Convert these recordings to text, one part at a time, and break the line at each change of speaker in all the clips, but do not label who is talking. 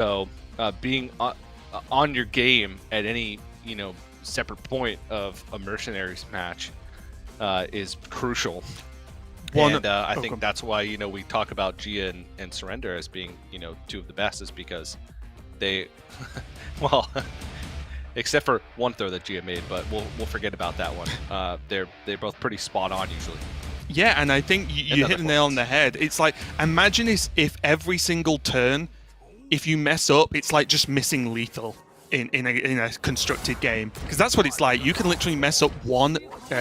So being on your game at any separate point of a Mercenaries match is crucial. And I think that's why we talk about Gia and Surrender as being two of the best, is because they well except for one throw that Gia made, but we'll forget about that one. They're both pretty spot on usually.
Yeah, and I think you hit the nail on the head. It's like, imagine if every single turn, if you mess up, it's like just missing lethal in a constructed game, because that's what it's like. You can literally mess up one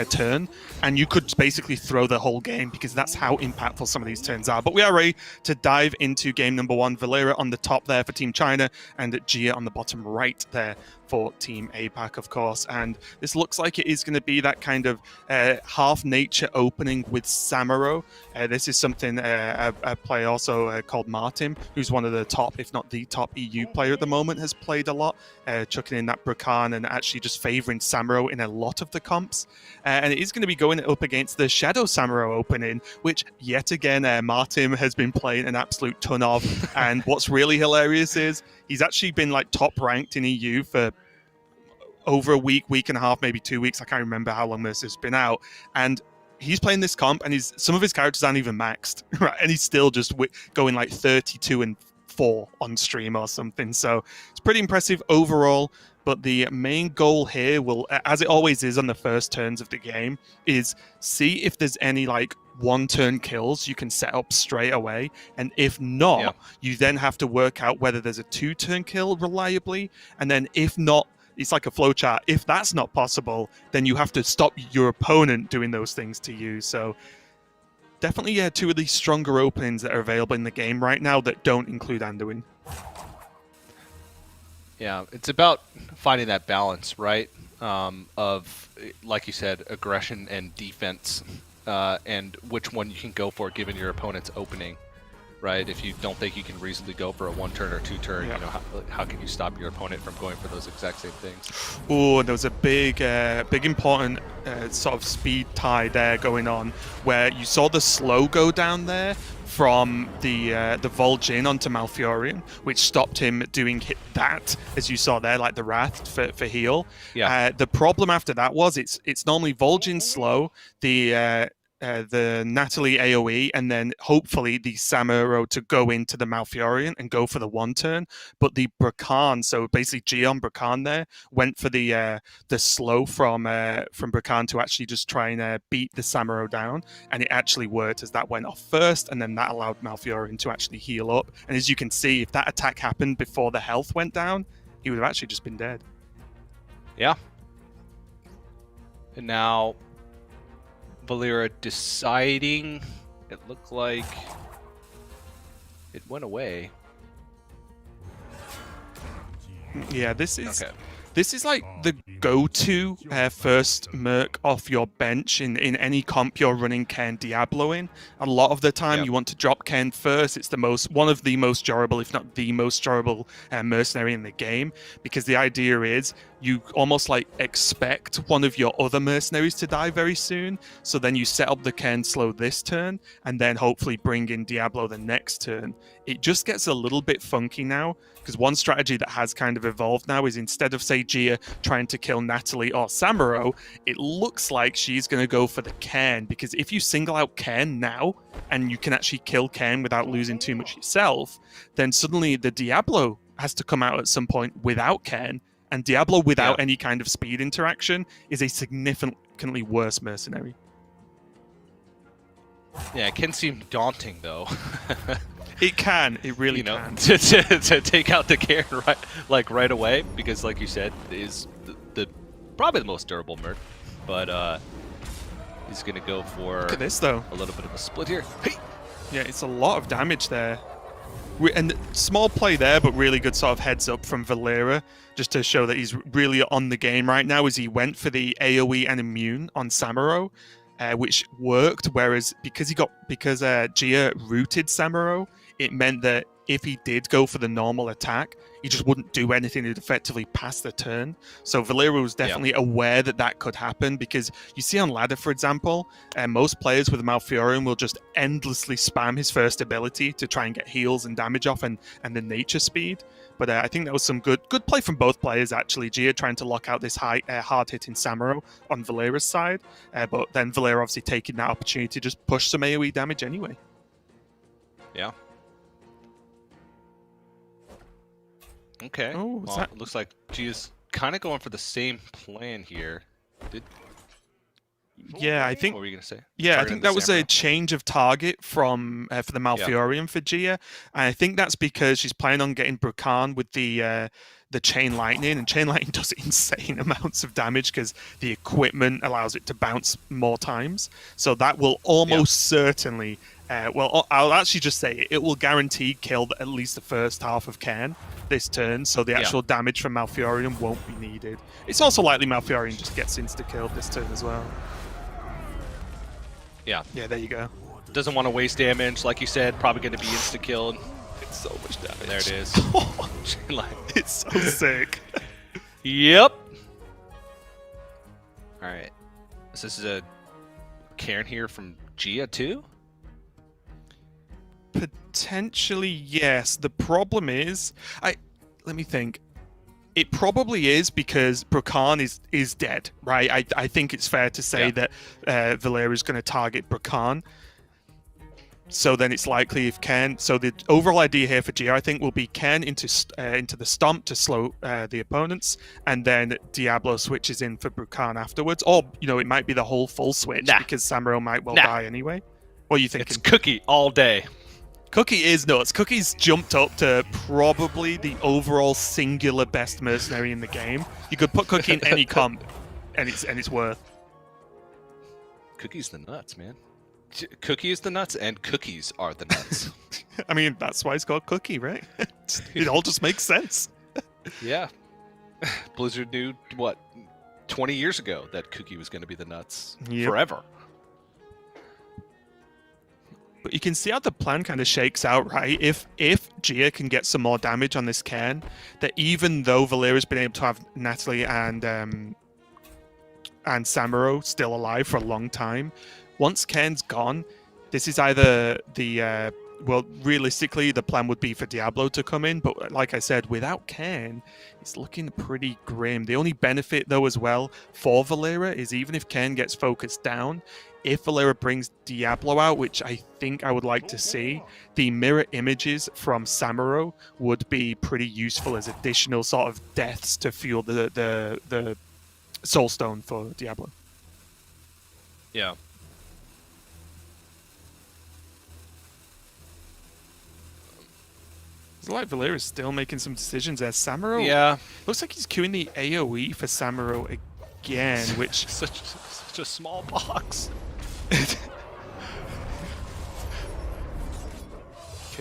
turn and you could basically throw the whole game, because that's how impactful some of these turns are. But we are ready to dive into game number one. Valera on the top there for Team China, and Gia on the bottom right there for Team APAC, of course. And this looks like it is going to be that kind of half nature opening with Samuro. This is something a player also called Martin, who's one of the top, if not the top EU player at the moment, has played a lot, chucking in that Brakan and actually just favoring Samuro in a lot of the comps. And it is going to be going up against the Shadow Samuro opening, which yet again Martin has been playing an absolute ton of. And what's really hilarious is he's actually been like top ranked in EU for over a week and a half, maybe 2 weeks. I can't remember how long this has been out. And he's playing this comp, and some of his characters aren't even maxed, right? And he's still just going like 32-4 on stream or something. So it's pretty impressive overall. But the main goal here will, as it always is on the first turns of the game, is see if there's any like one-turn kills you can set up straight away. And if not, you then have to work out whether there's a two-turn kill reliably. And then if not, it's like a flowchart. If that's not possible, then you have to stop your opponent doing those things to you. So definitely two of these stronger openings that are available in the game right now that don't include Anduin.
Yeah, it's about finding that balance, right? Of, like you said, aggression and defense, and which one you can go for given your opponent's opening, right? If you don't think you can reasonably go for a one-turn or two-turn, how can you stop your opponent from going for those exact same things?
Oh, there was a big important sort of speed tie there going on, where you saw the slow go down there from the Vol'jin onto Malfurion, which stopped him doing that, as you saw there, like the Wrath for heal.
Yeah.
The problem after that was it's normally Vol'jin slow, the Natalie AoE, and then hopefully the Samuro to go into the Malfurion and go for the one turn. But the Brakan, so basically Gion Brakan there, went for the slow from Brakan to actually just try and beat the Samuro down, and it actually worked, as that went off first, and then that allowed Malfurion to actually heal up. And as you can see, if that attack happened before the health went down, he would have actually just been dead.
Yeah. And now Valera deciding, it looked like it went away.
Yeah, this is like the go-to first Merc off your bench in any comp you're running Ken Diablo in. A lot of the time you want to drop Ken first. It's one of the most durable, if not the most durable mercenary in the game, because the idea is you almost like expect one of your other mercenaries to die very soon, so then you set up the Ken slow this turn and then hopefully bring in Diablo the next turn. It just gets a little bit funky now, because one strategy that has kind of evolved now is, instead of, say, Gia trying to kill Natalie or Samuro, it looks like she's going to go for the Ken, because if you single out Ken now and you can actually kill Ken without losing too much yourself, then suddenly the Diablo has to come out at some point without Ken, and Diablo without any kind of speed interaction is a significantly worse mercenary.
Yeah, it can seem daunting, though.
It can. It really can.
To take out the Cairn right away, because, like you said, is the probably the most durable Merc. But he's going to go for
Look at this, though.
A little bit of a split here. Hey!
Yeah, it's a lot of damage there. And small play there, but really good sort of heads up from Valera, just to show that he's really on the game right now, as he went for the AoE and immune on Samuro, which worked. Whereas because Gia rooted Samuro, it meant that if he did go for the normal attack, he just wouldn't do anything to effectively pass the turn. So Valera was definitely aware that that could happen, because you see on ladder, for example, most players with Malfurion will just endlessly spam his first ability to try and get heals and damage off and the nature speed. But I think that was some good play from both players, actually. Gia trying to lock out this hard-hitting Samuro on Valera's side, but then Valera obviously taking that opportunity to just push some AoE damage anyway.
Yeah. Okay.
Oh,
well, it looks like Gia's kind of going for the same plan here.
Yeah, I think.
What were you gonna say?
Yeah, I think that was a change of target from for the Malfurion for Gia, and I think that's because she's planning on getting Brukan with the Chain Lightning, and Chain Lightning does insane amounts of damage because the equipment allows it to bounce more times. So that will almost certainly. Well, I'll actually just say it will guarantee kill at least the first half of Cairn this turn, so the actual damage from Malfurion won't be needed. It's also likely Malfurion just gets insta-killed this turn as well.
Yeah.
Yeah, there you go.
Doesn't want to waste damage, like you said, probably going to be insta-killed.
It's so much damage.
There it is.
It's so sick.
Yep. Alright. So this is a Cairn here from Gia too?
Potentially, yes. The problem is, let me think. It probably is because Brukan is dead, right? I think it's fair to say that Valera is going to target Brukan. So then it's likely if Ken. So the overall idea here for Gia, I think, will be Ken into the stomp to slow the opponents, and then Diablo switches in for Brukan afterwards. Or it might be the whole full switch because Samuro might die anyway. What are you thinking?
It's Cookie all day.
Cookie is nuts. Cookie's jumped up to probably the overall singular best mercenary in the game. You could put Cookie in any comp, and it's worth.
Cookie's the nuts, man. Cookie is the nuts, and cookies are the nuts.
I mean, that's why it's called Cookie, right? It all just makes sense.
Yeah. Blizzard knew, 20 years ago that Cookie was going to be the nuts forever.
But you can see how the plan kind of shakes out, right? If Gia can get some more damage on this Cairn, that even though Valera's been able to have Natalie and Samuro still alive for a long time, once Cairn's gone, this is either the realistically the plan would be for Diablo to come in, but like I said, without Cairn, it's looking pretty grim. The only benefit though as well for Valera is even if Cairn gets focused down, if Valera brings Diablo out, which I think I would like to see, the mirror images from Samuro would be pretty useful as additional sort of deaths to fuel the Soul Stone for Diablo.
Yeah.
It's like Valera's still making some decisions there. Samuro, looks like he's queuing the AoE for Samuro again, which
such a small box.
Okay,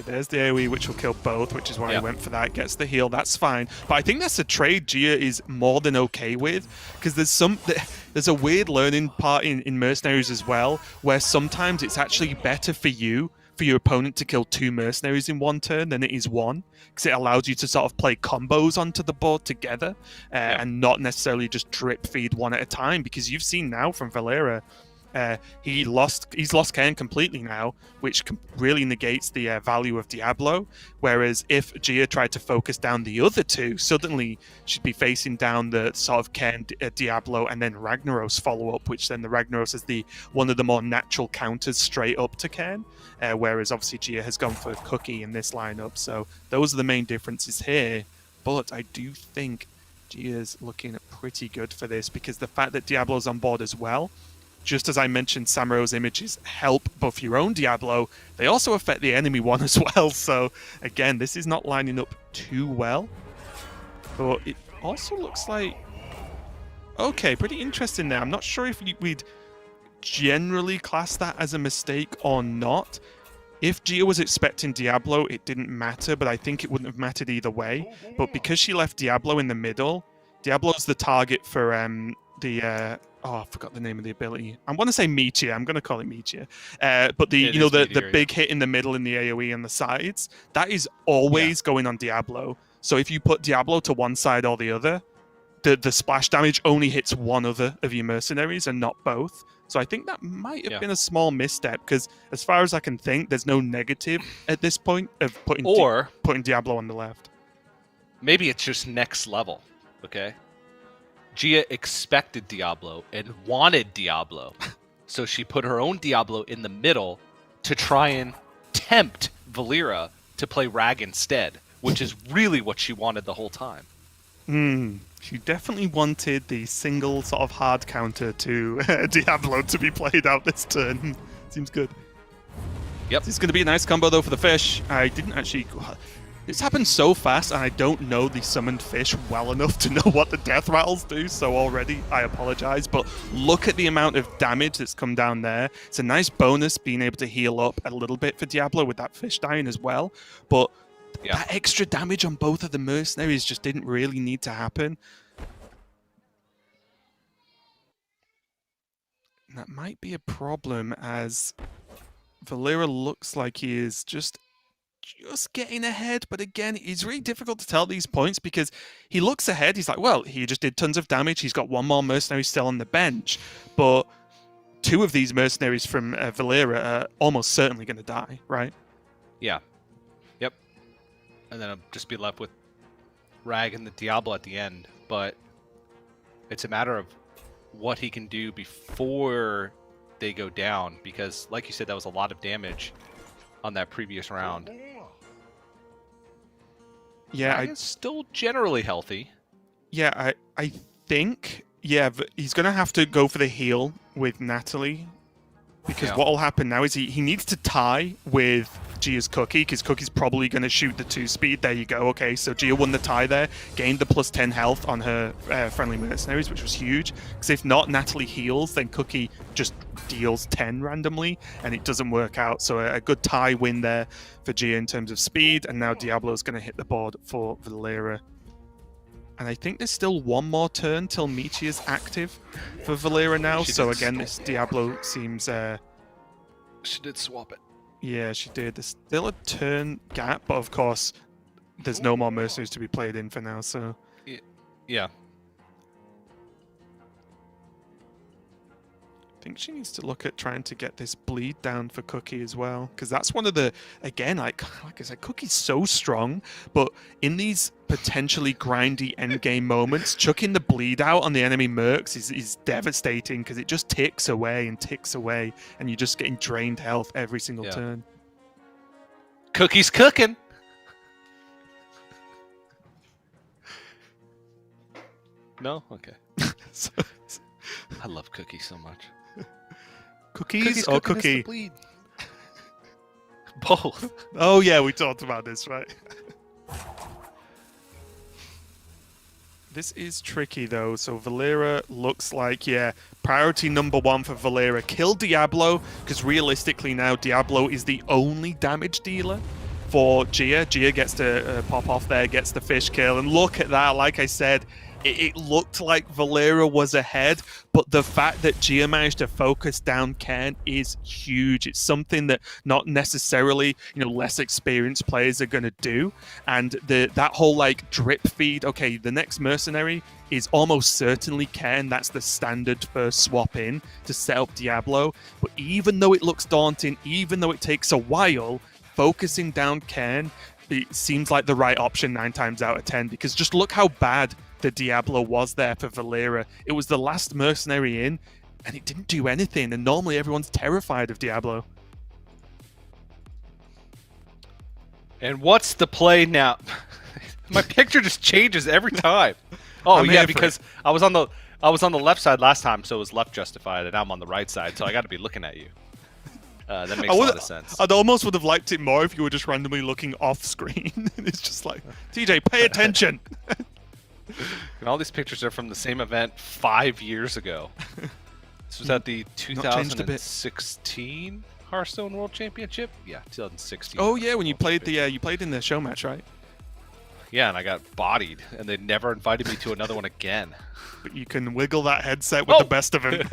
there's the AoE, which will kill both, which is why I went for that. Gets the heal, that's fine. But I think that's a trade Gia is more than okay with, because there's a weird learning part in Mercenaries as well, where sometimes it's actually better for your opponent to kill 2 mercenaries in one turn than it is one, because it allows you to sort of play combos onto the board together and not necessarily just drip feed one at a time, because you've seen now from Valera, he's lost Cairn completely now, which really negates the value of Diablo. Whereas if Gia tried to focus down the other 2, suddenly she'd be facing down the sort of Cairn, Diablo, and then Ragnaros follow up, which then the Ragnaros is one of the more natural counters straight up to Cairn. Whereas obviously Gia has gone for Cookie in this lineup, so those are the main differences here. But I do think Gia's looking pretty good for this, because the fact that Diablo's on board as well, just as I mentioned, Samuro's images help buff your own Diablo, they also affect the enemy one as well. So again, this is not lining up too well. But it also looks like... Okay, pretty interesting there. I'm not sure if we'd generally class that as a mistake or not. If Gia was expecting Diablo, it didn't matter, but I think it wouldn't have mattered either way. But because she left Diablo in the middle, Diablo's the target for I forgot the name of the ability. I want to say Meteor. I'm going to call it Meteor. But the big hit in the middle in the AoE on the sides, that is always going on Diablo. So if you put Diablo to one side or the other, the splash damage only hits one other of your mercenaries and not both. So I think that might have been a small misstep, because as far as I can think, there's no negative at this point of putting Diablo on the left.
maybe it's just next level, okay? Gia expected Diablo and wanted Diablo, so she put her own Diablo in the middle to try and tempt Valera to play Rag instead, which is really what she wanted the whole time.
She definitely wanted the single sort of hard counter to Diablo to be played out this turn. Seems good.
Yep.
This is going to be a nice combo, though, for the fish. I didn't actually... This happened so fast, and I don't know the summoned fish well enough to know what the death rattles do, so already I apologize. But look at the amount of damage that's come down there. It's a nice bonus being able to heal up a little bit for Diablo with that fish dying as well. But that extra damage on both of the mercenaries just didn't really need to happen. And that might be a problem, as Valera looks like he is just getting ahead, but again, it's really difficult to tell these points because he looks ahead. He's like, well, he just did tons of damage. He's got one more mercenary still on the bench, but two of these mercenaries from Valera are almost certainly going to die, right?
Yeah. Yep. And then I'll just be left with Rag and the Diablo at the end, but it's a matter of what he can do before they go down, because like you said, that was a lot of damage on that previous round.
Yeah,
Rag is still generally healthy.
Yeah, I think, yeah, he's going to have to go for the heal with Natalie, because what will happen now is he needs to tie with Gia's Cookie, because Cookie's probably going to shoot the 2-speed. There you go. Okay, so Gia won the tie there, gained the plus 10 health on her friendly mercenaries, which was huge, because if not, Natalie heals, then Cookie just deals 10 randomly, and it doesn't work out. So a good tie win there for Gia in terms of speed, and now Diablo's going to hit the board for Valera. And I think there's still one more turn till Michi is active for Valera now. So again, this Diablo seems...
She did swap it.
Yeah, she did. There's still a turn gap, but of course, there's no more mercenaries to be played in for now, so...
Yeah.
I think she needs to look at trying to get this bleed down for Cookie as well, because that's one of the, again, like I said, Cookie's so strong, but in these potentially grindy endgame moments, chucking the bleed out on the enemy mercs is devastating, because it just ticks away, and you're just getting drained health every single turn.
Cookie's cooking. No? Okay. I love Cookie so much.
Cookies or Cookie?
Both.
Oh yeah, we talked about this, right? This is tricky though. So Valera looks like, priority number one for Valera. Kill Diablo, because realistically now Diablo is the only damage dealer for Gia. Gia gets to pop off there, gets the fish kill, and look at that. Like I said, it looked like Valera was ahead, but the fact that Gia managed to focus down Cairn is huge. It's something that not necessarily, less experienced players are going to do. And that whole drip feed, okay, the next mercenary is almost certainly Cairn. That's the standard first swap in to set up Diablo. But even though it looks daunting, even though it takes a while, focusing down Cairn, it seems like the right option 9 times out of 10, because just look how bad the Diablo was there for Valera. It was the last mercenary in, and it didn't do anything, and normally everyone's terrified of Diablo.
And what's the play now? My picture just changes every time. Oh yeah, because I was on the left side last time, so it was left justified, and now I'm on the right side, so I got to be looking at you. That makes a lot of sense.
I'd almost would have liked it more if you were just randomly looking off screen. It's just like, TJ, pay attention.
And all these pictures are from the same event 5 years ago. This was at the 2016 Hearthstone World Championship. Yeah, 2016.
Oh yeah, when you played you played in the show match, right?
Yeah, and I got bodied, and they never invited me to another one again.
But you can wiggle that headset with the best of them.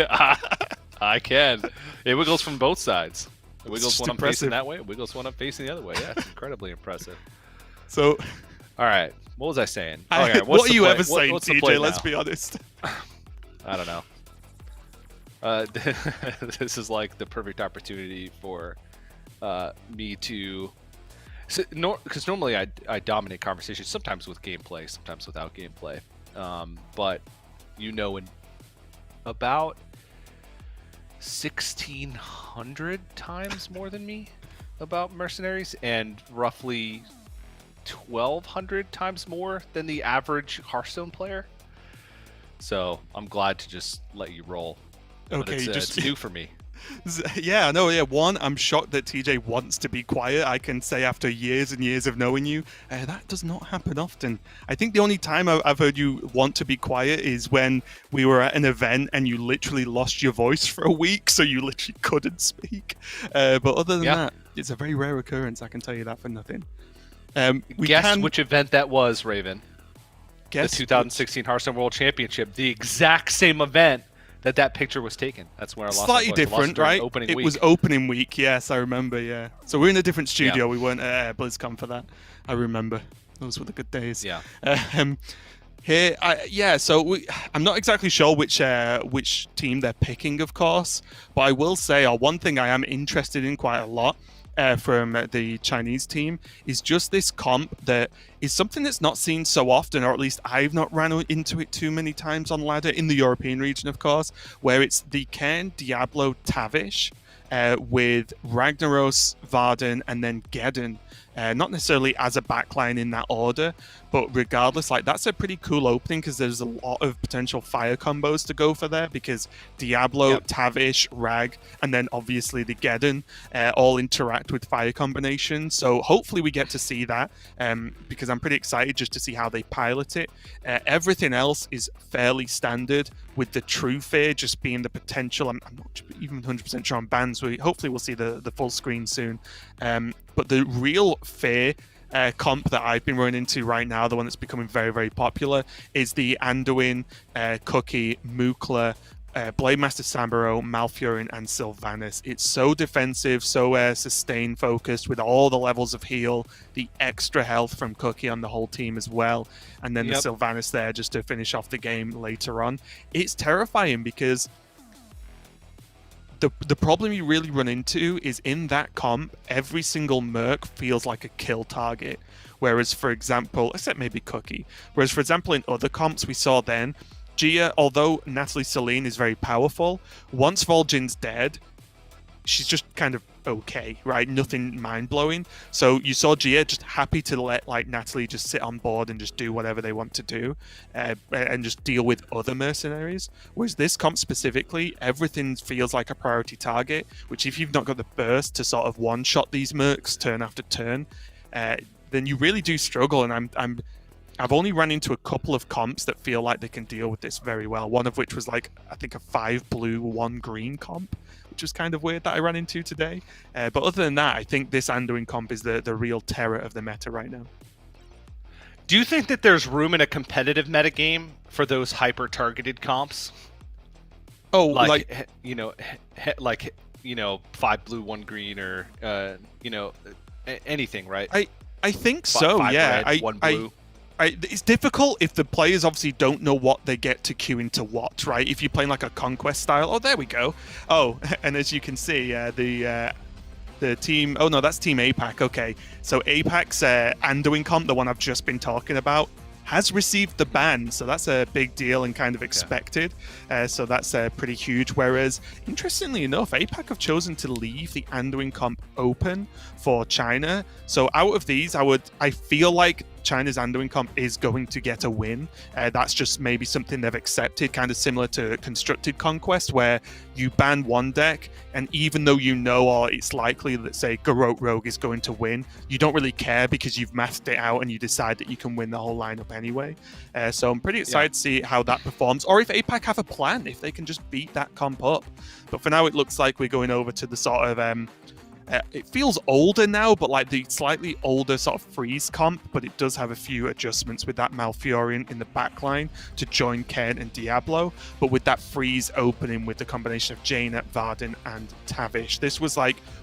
I can. It wiggles from both sides. It wiggles when I'm facing that way. It wiggles when I'm facing the other way. Yeah, it's incredibly impressive.
So,
all right. What was I saying?
Okay, what are you ever saying, TJ? Let's be honest.
I don't know. This is like the perfect opportunity for me to Because normally I dominate conversations, sometimes with gameplay, sometimes without gameplay. But in about 1,600 times more than me about Mercenaries, and roughly 1,200 times more than the average Hearthstone player. So I'm glad to just let you roll.
Okay,
it's new for me.
Yeah, no, yeah. One, I'm shocked that TJ wants to be quiet. I can say after years and years of knowing you, that does not happen often. I think the only time I've heard you want to be quiet is when we were at an event and you literally lost your voice for a week, so you literally couldn't speak. But other than that, it's a very rare occurrence. I can tell you that for nothing.
Guess which event that was, Raven? The 2016 Hearthstone World Championship, the exact same event that picture was taken. That's where I lost.
Slightly different, right?
It
was opening week. Yes, I remember. Yeah. So we're in a different studio. We weren't at BlizzCon for that. I remember. Those were the good days.
Yeah.
So I'm not exactly sure which team they're picking, of course, but I will say, one thing I am interested in quite a lot from the Chinese team is just this comp that is something that's not seen so often, or at least I've not ran into it too many times on ladder in the European region, of course, where it's the Cairn, Diablo, Tavish with Ragnaros, Varden, and then Geddon. Not necessarily as a backline in that order, but regardless, that's a pretty cool opening because there's a lot of potential fire combos to go for there, because Diablo, Tavish, Rag, and then obviously the Geddon all interact with fire combinations. So hopefully we get to see that, because I'm pretty excited just to see how they pilot it. Everything else is fairly standard, with the true fear just being the potential. I'm not even 100% sure on bans. Hopefully we'll see the full screen soon. But the real fear comp that I've been running into right now, the one that's becoming very, very popular, is the Anduin, Cookie, Mukla, Blademaster Samuro, Malfurion, and Sylvanas. It's so defensive, so sustain focused, with all the levels of heal, the extra health from Cookie on the whole team as well, and then the Sylvanas there just to finish off the game later on. It's terrifying because the problem you really run into is in that comp, every single merc feels like a kill target. Whereas, for example, except maybe Cookie. Whereas, for example, in other comps we saw then, Gia, although Natalie Celine is very powerful, once Vol'jin's dead, she's just kind of okay, right? Nothing mind-blowing. So you saw Gia just happy to let Natalie just sit on board and just do whatever they want to do, and just deal with other mercenaries. Whereas this comp specifically, everything feels like a priority target, which if you've not got the burst to sort of one-shot these mercs turn after turn, then you really do struggle. And I've only run into a couple of comps that feel like they can deal with this very well. One of which was I think a 5 blue, 1 green comp, which was kind of weird that I ran into today. But other than that, I think this Anduin comp is the real terror of the meta right now.
Do you think that there's room in a competitive metagame for those hyper-targeted comps?
Oh,
5 blue, 1 green, or anything, right?
I think so.
5
yeah,
red, 1 blue.
It's difficult if the players obviously don't know what they get to queue into what, right? If you're playing a conquest style, oh, there we go. Oh, and as you can see, the team, oh no, that's Team APAC, okay. So APAC's Anduin comp, the one I've just been talking about, has received the ban, so that's a big deal and kind of expected. So that's pretty huge. Whereas, interestingly enough, APAC have chosen to leave the Anduin comp open for China. So out of these, I feel like China's Anduin comp is going to get a win. That's just maybe something they've accepted, kind of similar to Constructed Conquest, where you ban one deck, and even though or it's likely that, say, Garrote Rogue is going to win, you don't really care because you've mathed it out and you decide that you can win the whole lineup anyway. So I'm pretty excited to see how that performs, or if APAC have a plan, if they can just beat that comp up. But for now, it looks like we're going over to the sort of it feels older now, but the slightly older sort of freeze comp, but it does have a few adjustments with that Malfurion in the backline to join Cairn and Diablo, but with that freeze opening with the combination of Jaina, Varden, and Tavish. This was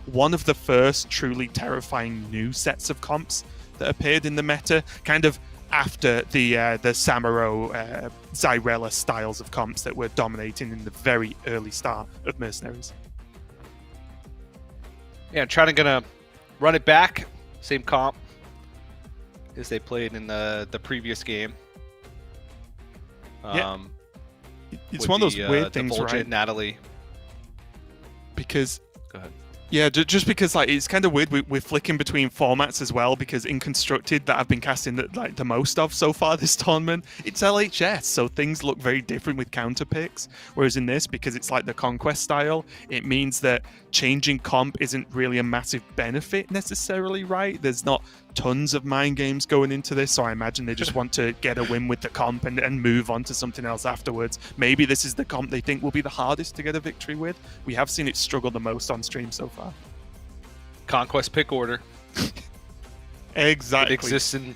one of the first truly terrifying new sets of comps that appeared in the meta, kind of after the Samuro, Zyrella styles of comps that were dominating in the very early start of Mercenaries.
Yeah, trying to run it back. Same comp, as they played in the previous game.
It's one of those weird things,
right?
Natalie. Because
go ahead.
Yeah, just because like it's kind of weird. We're flicking between formats as well because in Constructed that I've been casting the most of so far this tournament, it's LHS, so things look very different with counter picks. Whereas in this, because it's like the Conquest style, it means that changing comp isn't really a massive benefit necessarily, right? There's not tons of mind games going into this, so I imagine they just want to get a win with the comp and move on to something else afterwards. Maybe this is the comp they think will be the hardest to get a victory with. We have seen it struggle the most on stream so far.
Conquest pick order.
Exactly.
It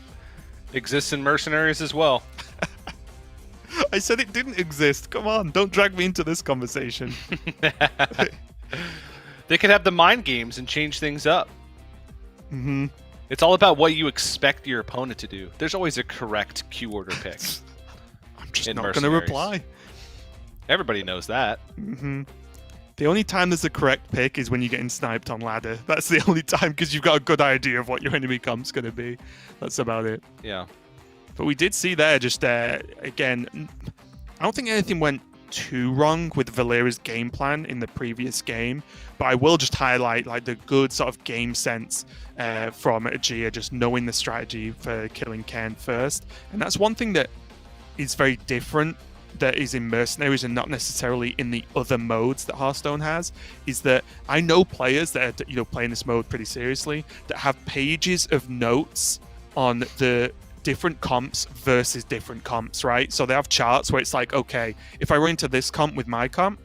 exists in Mercenaries as well.
I said it didn't exist. Come on, don't drag me into this conversation.
They could have the mind games and change things up.
Mm-hmm.
It's all about what you expect your opponent to do. There's always a correct Q order pick.
I'm just not going to reply.
Everybody knows that.
Mm-hmm. The only time there's a correct pick is when you're getting sniped on ladder. That's the only time because you've got a good idea of what your enemy comp's going to be. That's about it.
Yeah.
But we did see there just again, I don't think anything went too wrong with Valera's game plan in the previous game, but I will just highlight like the good sort of game sense from Gia, just knowing the strategy for killing Ken first. And that's one thing that is very different that is in Mercenaries and not necessarily in the other modes that Hearthstone has, is that I know players that are playing this mode pretty seriously that have pages of notes on the different comps versus different comps, right? So they have charts where it's like, okay, if I run into this comp with my comp,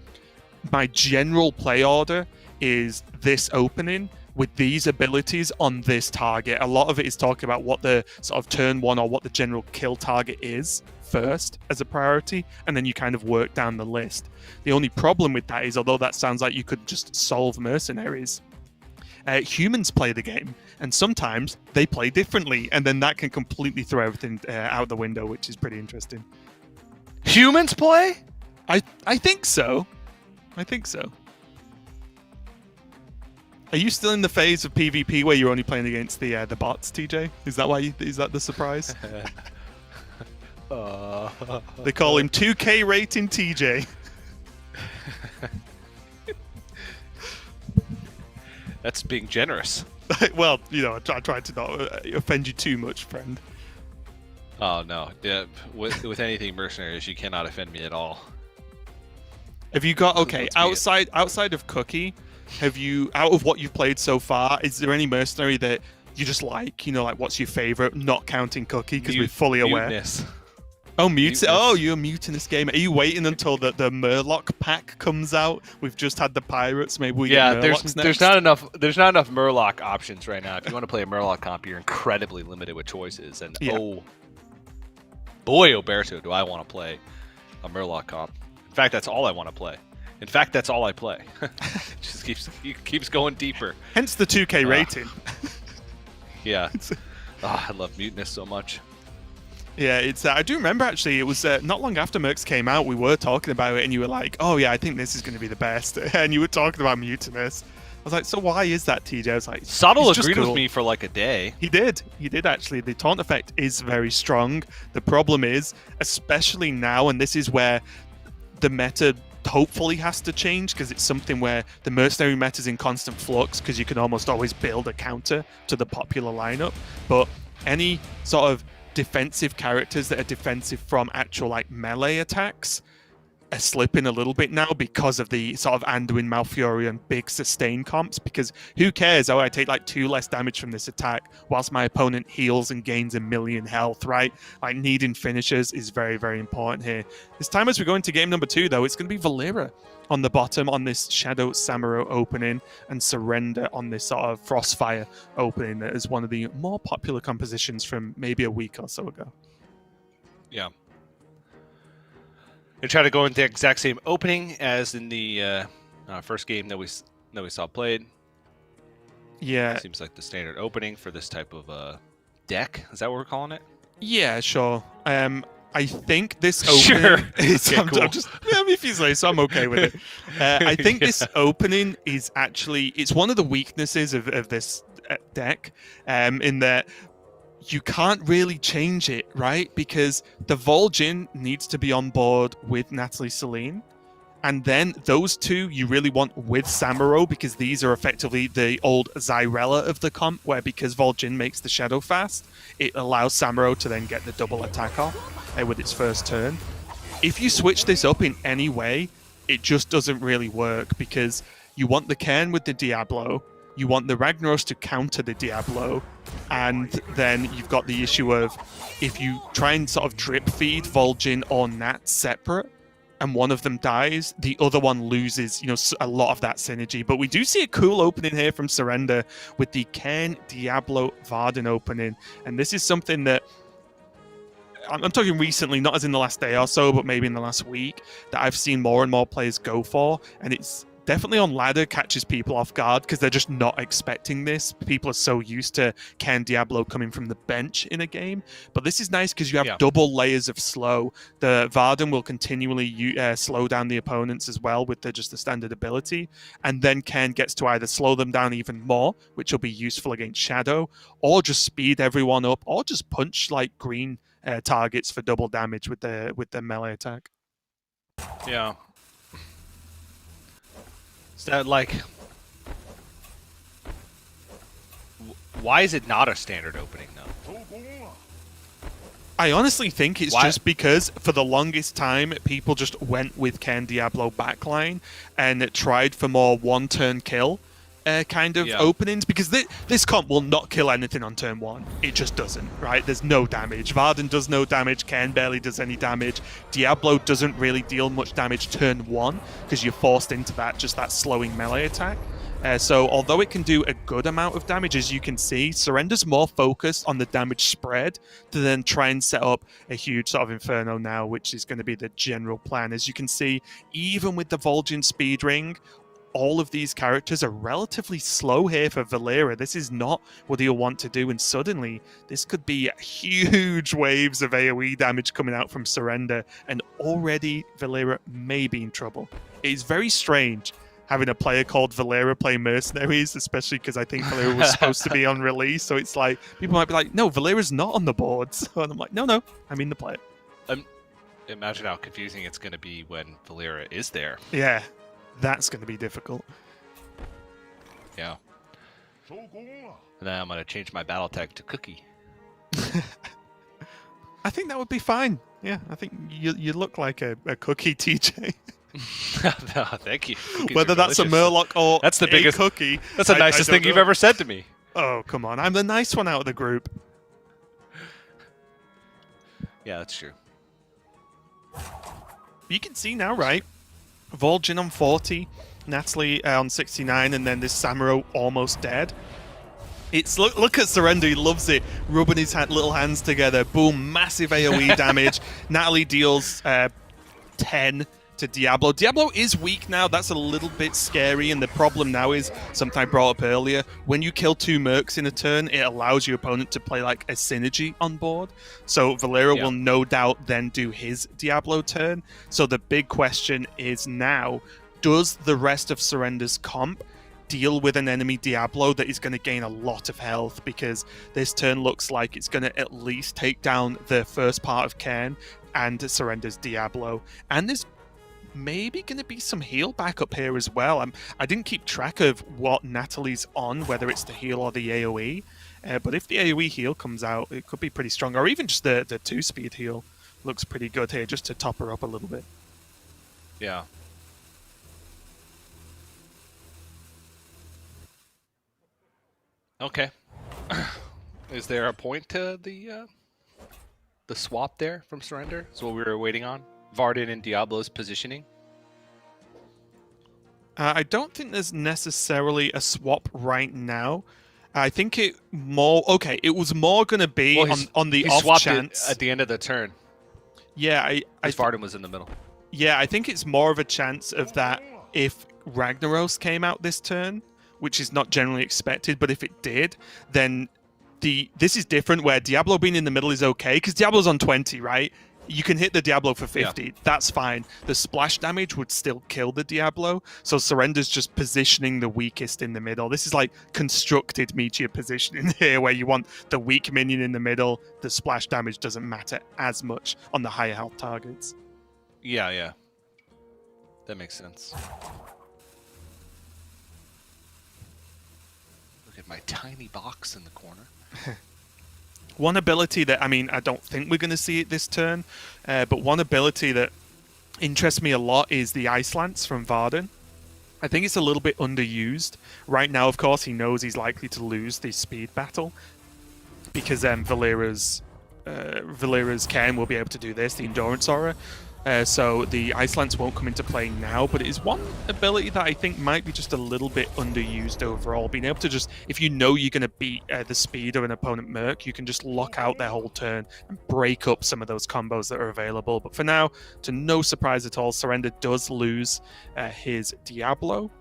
my general play order is this opening with these abilities on this target. A lot of it is talking about what the sort of turn one or what the general kill target is first as a priority, and then you kind of work down the list. The only problem with that is, although that sounds like you could just solve Mercenaries, humans play the game, and sometimes they play differently, and then that can completely throw everything out the window, which is pretty interesting.
Humans play?
I think so. I think so. Are you still in the phase of PvP where you're only playing against the bots, TJ? Is that why? Is that the surprise? They call him 2K rating TJ.
That's being generous.
Well, I tried to not offend you too much, friend.
Oh no, yeah. With anything Mercenaries, you cannot offend me at all.
Have you got outside of Cookie? Have you, out of what you've played so far, is there any Mercenary that you just like? Like what's your favorite? Not counting Cookie, because we're fully aware.
Mutinous.
Oh, Mutinous. Oh, you're a Mutinous gamer. Are you waiting until the Murloc pack comes out? We've just had the Pirates. Maybe we get Murlocs next.
There's not enough Murloc options right now. If you want to play a Murloc comp, you're incredibly limited with choices. And oh boy, Oberto, do I want to play a Murloc comp. In fact, that's all I want to play. In fact, that's all I play. Just keeps going deeper.
Hence the 2K rating.
Yeah. I love Mutinous so much.
Yeah, it's. I do remember actually. It was not long after Mercs came out. We were talking about it, and you were like, "Oh yeah, I think this is going to be the best." And you were talking about Mutinous. I was like, "So why is that, TJ?" I was like,
Subtle agreed with me for like a day.
He did actually. The taunt effect is very strong. The problem is, especially now, and this is where the meta hopefully has to change, because it's something where the Mercenary meta is in constant flux, because you can almost always build a counter to the popular lineup. But any sort of defensive characters that are defensive from actual like melee attacks are slipping a little bit now because of the sort of Anduin, Malfurion, big sustain comps, because who cares? Oh, I take like 2 less damage from this attack whilst my opponent heals and gains 1,000,000 health, right? Like needing finishers is very, very important here. This time as we go into game number 2 though, it's going to be Valera on the bottom on this Shadow Samuro opening, and Surrender on this sort of Frostfire opening that is one of the more popular compositions from maybe a week or so ago.
Yeah. They try to go into the exact same opening as in the first game that we saw played.
Yeah.
Seems like the standard opening for this type of deck. Is that what we're calling it?
Yeah, sure. I think this opening is...
Okay, cool.
I'm if you say so, I'm okay with it. I think this opening is actually... It's one of the weaknesses of this deck, in that you can't really change it, right? Because the Vol'jin needs to be on board with Natalie Celine. And then those two you really want with Samuro, because these are effectively the old Zyrella of the comp, where because Vol'jin makes the Shadow fast, it allows Samuro to then get the double attack off with its first turn. If you switch this up in any way, it just doesn't really work, because you want the Cairn with the Diablo, you want the Ragnaros to counter the Diablo, and then you've got the issue of if you try and sort of drip feed Vol'jin or Nat separate, and one of them dies, the other one loses, a lot of that synergy. But we do see a cool opening here from Surrender with the Cairn Diablo Varden opening, and this is something that I'm talking recently, not as in the last day or so, but maybe in the last week, that I've seen more and more players go for, and it's definitely on ladder catches people off guard because they're just not expecting this. People are so used to Cairn Diablo coming from the bench in a game, but this is nice because you have double layers of slow. The Varden will continually slow down the opponents as well with just the standard ability, and then Cairn gets to either slow them down even more, which will be useful against Shadow, or just speed everyone up, or just punch like green targets for double damage with the melee attack.
Yeah. So, like, why is it not a standard opening, though?
I honestly think it's just because for the longest time, people just went with Cairn Diablo backline and tried for more one-turn kill kind of openings, because this comp will not kill anything on turn one. It just doesn't, right? There's no damage. Varden does no damage. Cairn barely does any damage. Diablo doesn't really deal much damage turn one because you're forced into that slowing melee attack. So although it can do a good amount of damage, as you can see, Surrender's more focused on the damage spread to then try and set up a huge sort of Inferno now, which is going to be the general plan. As you can see, even with the Vol'jin speed ring, all of these characters are relatively slow here for Valeera. This is not what he'll want to do, and suddenly this could be huge waves of AoE damage coming out from Surrender, and already Valeera may be in trouble. It is very strange having a player called Valeera play Mercenaries, especially because I think Valeera was supposed to be on release, so it's like, people might be like, no, Valeera's not on the boards. And I'm like, no, I mean the player.
Imagine how confusing it's going to be when Valeera is there.
Yeah. That's going to be difficult.
Yeah. And then I'm going to change my battle tag to Cookie.
I think that would be fine. Yeah, I think you look like a Cookie, TJ.
No, thank you. Cookies
Whether that's delicious. A Murloc or
that's the biggest
Cookie.
That's the nicest thing you've ever said to me.
Oh, come on. I'm the nice one out of the group.
Yeah, that's true.
You can see now, right? Vol'jin on 40, Natalie on 69, and then this Samuro almost dead. It's look at Surrender, he loves it, rubbing his little hands together. Boom, massive AoE damage. Natalie deals 10 to Diablo. Diablo is weak now, that's a little bit scary, and the problem now is, something I brought up earlier, when you kill 2 mercs in a turn, it allows your opponent to play like a synergy on board. So Valeera will no doubt then do his Diablo turn. So the big question is now, does the rest of Surrender's comp deal with an enemy Diablo that is going to gain a lot of health? Because this turn looks like it's going to at least take down the first part of Cairn and Surrender's Diablo. And there's maybe going to be some heal backup here as well. I didn't keep track of what Natalie's on, whether it's the heal or the AoE. But if the AoE heal comes out, it could be pretty strong. Or even just the 2-speed heal looks pretty good here, just to top her up a little bit.
Yeah. Okay. Is there a point to the swap there from Surrender? That's what we were waiting on. Varden and Diablo's positioning?
I don't think there's necessarily a swap right now. I think it was more going to be on the off chance.
At the end of the turn.
Yeah,
Varden was in the middle.
Yeah, I think it's more of a chance of that if Ragnaros came out this turn, which is not generally expected, but if it did, then this is different, where Diablo being in the middle is okay, because Diablo's on 20, right? You can hit the Diablo for 50. That's fine. The splash damage would still kill the Diablo. So Surrender's just positioning the weakest in the middle. This is like constructed meteor positioning here, where you want the weak minion in the middle. The splash damage doesn't matter as much on the higher health targets.
Yeah. That makes sense. Look at my tiny box in the corner.
One ability that, I mean, I don't think we're going to see it this turn, but one ability that interests me a lot is the Ice Lance from Varden. I think it's a little bit underused. Right now, of course, he knows he's likely to lose the speed battle because Valera's Cairn will be able to do this, the Endurance Aura. So the Ice Lance won't come into play now, but it is one ability that I think might be just a little bit underused overall. Being able to just, if you know you're going to beat the speed of an opponent Merc, you can just lock out their whole turn and break up some of those combos that are available. But for now, to no surprise at all, Surrender does lose his Diablo.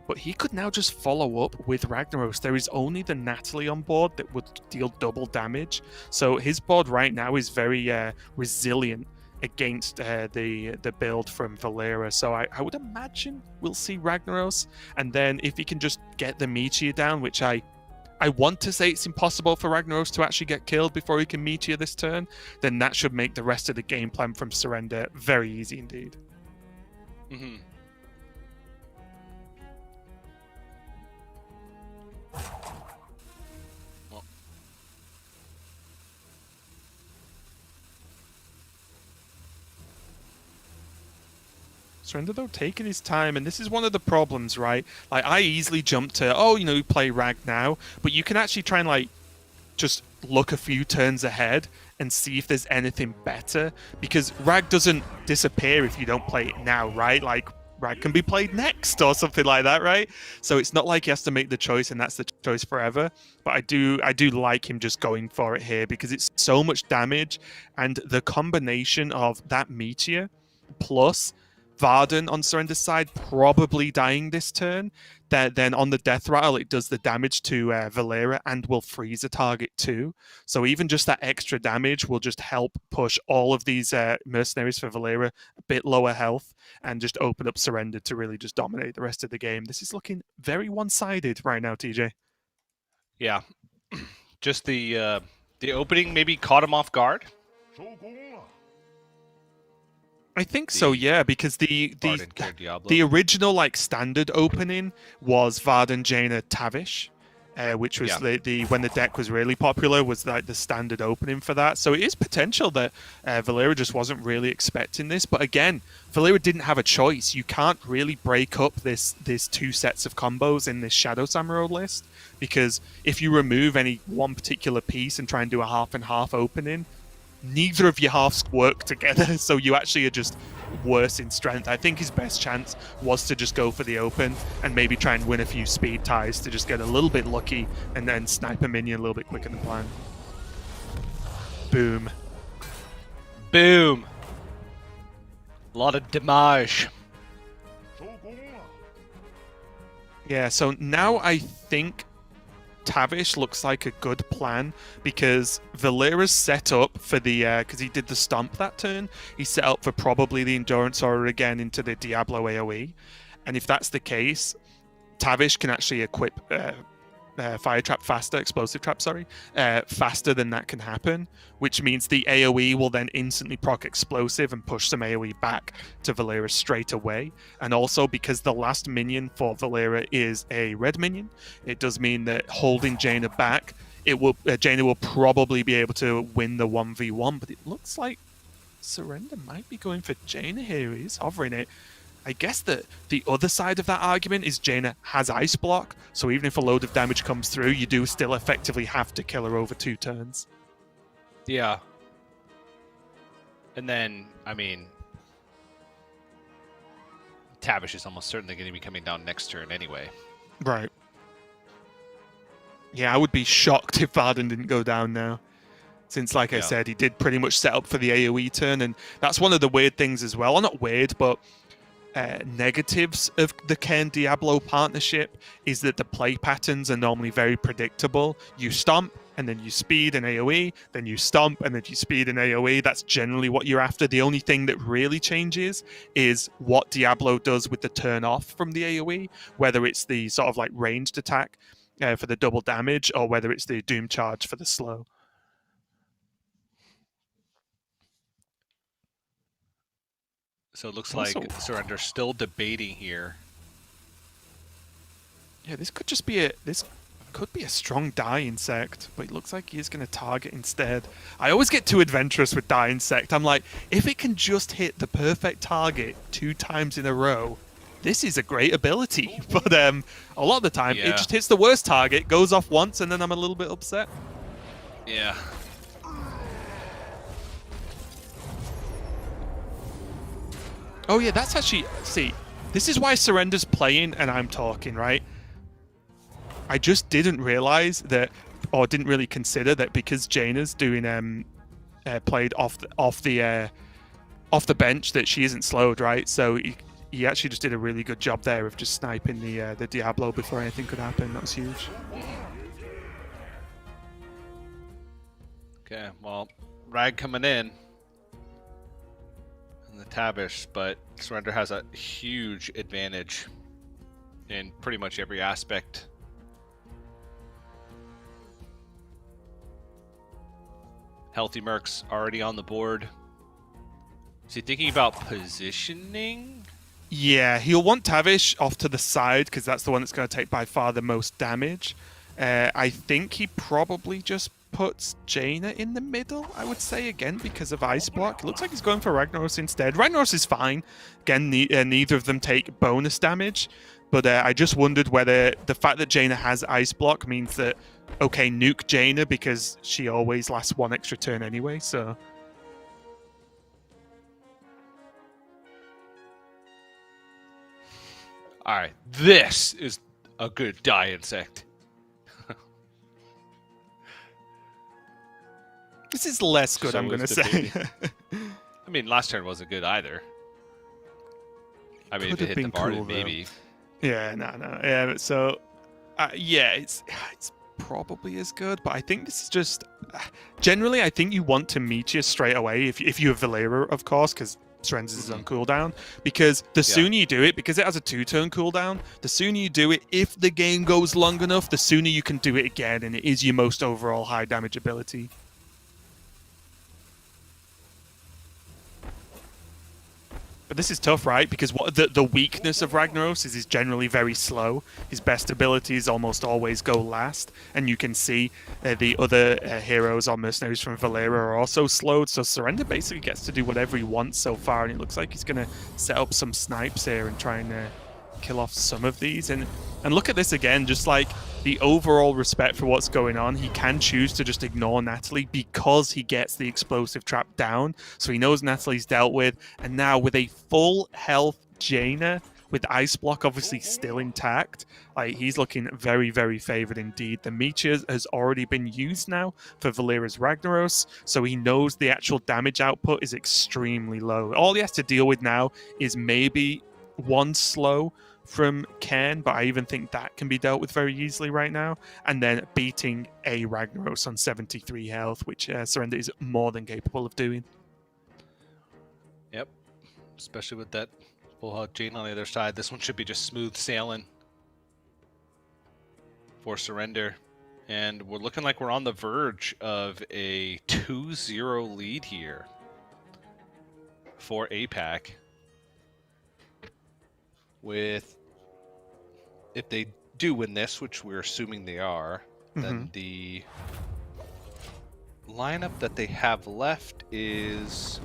But he could now just follow up with Ragnaros. There is only the Natalie on board that would deal double damage. So his board right now is very resilient against the build from Valera. So I would imagine we'll see Ragnaros, and then if he can just get the Meteor down, which I want to say it's impossible for Ragnaros to actually get killed before he can Meteor this turn, then that should make the rest of the game plan from Surrender very easy indeed.
Mm-hmm.
Surrender, though, taking his time, and this is one of the problems, right? Like, I easily jump to, oh, you know, play Rag now, but you can actually try and, like, just look a few turns ahead and see if there's anything better, because Rag doesn't disappear if you don't play it now, right? Like, Rag can be played next or something like that, right? So it's not like he has to make the choice and that's the choice forever. But I do like him just going for it here because it's so much damage, and the combination of that Meteor plus Varden on Surrender's side probably dying this turn, then on the death rattle it does the damage to Valera and will freeze a target too. So even just that extra damage will just help push all of these mercenaries for Valera a bit lower health and just open up Surrender to really just dominate the rest of the game. This is looking very one-sided right now, TJ.
Yeah, just the opening maybe caught him off guard.
I think so, yeah, because the original like standard opening was Varden, Jaina, Tavish, which was the when the deck was really popular, was like the standard opening for that. So it is potential that Valera just wasn't really expecting this. But again, Valera didn't have a choice. You can't really break up this two sets of combos in this Shadow Samurai list, because if you remove any one particular piece and try and do a half and half opening, neither of your halves work together, so you actually are just worse in strength. I think his best chance was to just go for the open and maybe try and win a few speed ties to just get a little bit lucky and then snipe a minion a little bit quicker than planned. Boom.
Boom. A lot of damage.
Yeah, so now I think Tavish looks like a good plan, because Valera's set up for the because he did the stomp that turn. He's set up for probably the Endurance Aura again into the Diablo AoE, and if that's the case, Tavish can actually equip Fire Trap faster, Explosive Trap, sorry, faster than that can happen, which means the AoE will then instantly proc Explosive and push some AoE back to Valera straight away. And also, because the last minion for Valera is a red minion, it does mean that holding Jaina back, Jaina will probably be able to win the 1v1, but it looks like Surrender might be going for Jaina here. He's hovering it. I guess that the other side of that argument is Jaina has Ice Block, so even if a load of damage comes through, you do still effectively have to kill her over 2 turns.
Yeah. And then, I mean, Tavish is almost certainly going to be coming down next turn anyway.
Right. Yeah, I would be shocked if Varden didn't go down now. Since, like I said, he did pretty much set up for the AoE turn, and that's one of the weird things as well. Well, not weird, but negatives of the Cairn Diablo partnership is that the play patterns are normally very predictable. You stomp, and then you speed and AoE, then you stomp, and then you speed and AoE. That's generally what you're after. The only thing that really changes is what Diablo does with the turn off from the AoE, whether it's the sort of like ranged attack for the double damage, or whether it's the Doom Charge for the slow.
So it looks like Surrender still debating here.
Yeah, this could just be a strong Die Insect, but it looks like he's going to target instead. I always get too adventurous with Die Insect. I'm like, if it can just hit the perfect target 2 times in a row, this is a great ability. But a lot of the time, it just hits the worst target, goes off once, and then I'm a little bit upset.
Yeah.
Oh yeah, that's actually... See, this is why Surrender's playing and I'm talking, right? I just didn't realize that, or didn't really consider that, because Jaina's doing played off the bench, that she isn't slowed, right? So he actually just did a really good job there of just sniping the Diablo before anything could happen. That was huge.
Okay, well, Rag coming in the Tavish, but Surrender has a huge advantage in pretty much every aspect. Healthy Merc's already on the board. Is he thinking about positioning?
Yeah, he'll want Tavish off to the side because that's the one that's going to take by far the most damage. I think he probably just puts Jaina in the middle, I would say, again, because of Ice Block. It looks like he's going for Ragnaros instead. Ragnaros is fine. Again, neither of them take bonus damage, but I just wondered whether the fact that Jaina has Ice Block means that, okay, nuke Jaina because she always lasts 1 extra turn anyway, so...
Alright, this is a good Die Insect.
This is less good, so I'm going to say.
I mean, last turn wasn't good either. I mean, if it hit the bar, cool, maybe.
Yeah, no. Yeah, so, yeah, it's probably as good, but I think this is just... generally, I think you want to meet you straight away, if you have Valera, of course, because Surrender is on cooldown, because the sooner you do it, because it has a 2-turn cooldown, the sooner you do it, if the game goes long enough, the sooner you can do it again, and it is your most overall high damage ability. But this is tough, right? Because what the weakness of Ragnaros is he's generally very slow. His best abilities almost always go last. And you can see the other heroes or mercenaries from Valera are also slowed. So Surrender basically gets to do whatever he wants so far. And it looks like he's going to set up some snipes here and try and kill off some of these. And look at this again, just like the overall respect for what's going on. He can choose to just ignore Natalie because he gets the explosive trap down. So he knows Natalie's dealt with. And now with a full health Jaina, with Ice Block obviously still intact, like he's looking very, very favored indeed. The Meteor has already been used now for Valera's Ragnaros, so he knows the actual damage output is extremely low. All he has to deal with now is maybe one slow from Ken, but I even think that can be dealt with very easily right now. And then beating a Ragnaros on 73 health, which Surrender is more than capable of doing.
Yep, especially with that Bullhawk Jane on the other side. This one should be just smooth sailing for Surrender. And we're looking like we're on the verge of a 2-0 lead here for APAC. With, if they do win this, which we're assuming they are, then the lineup that they have left is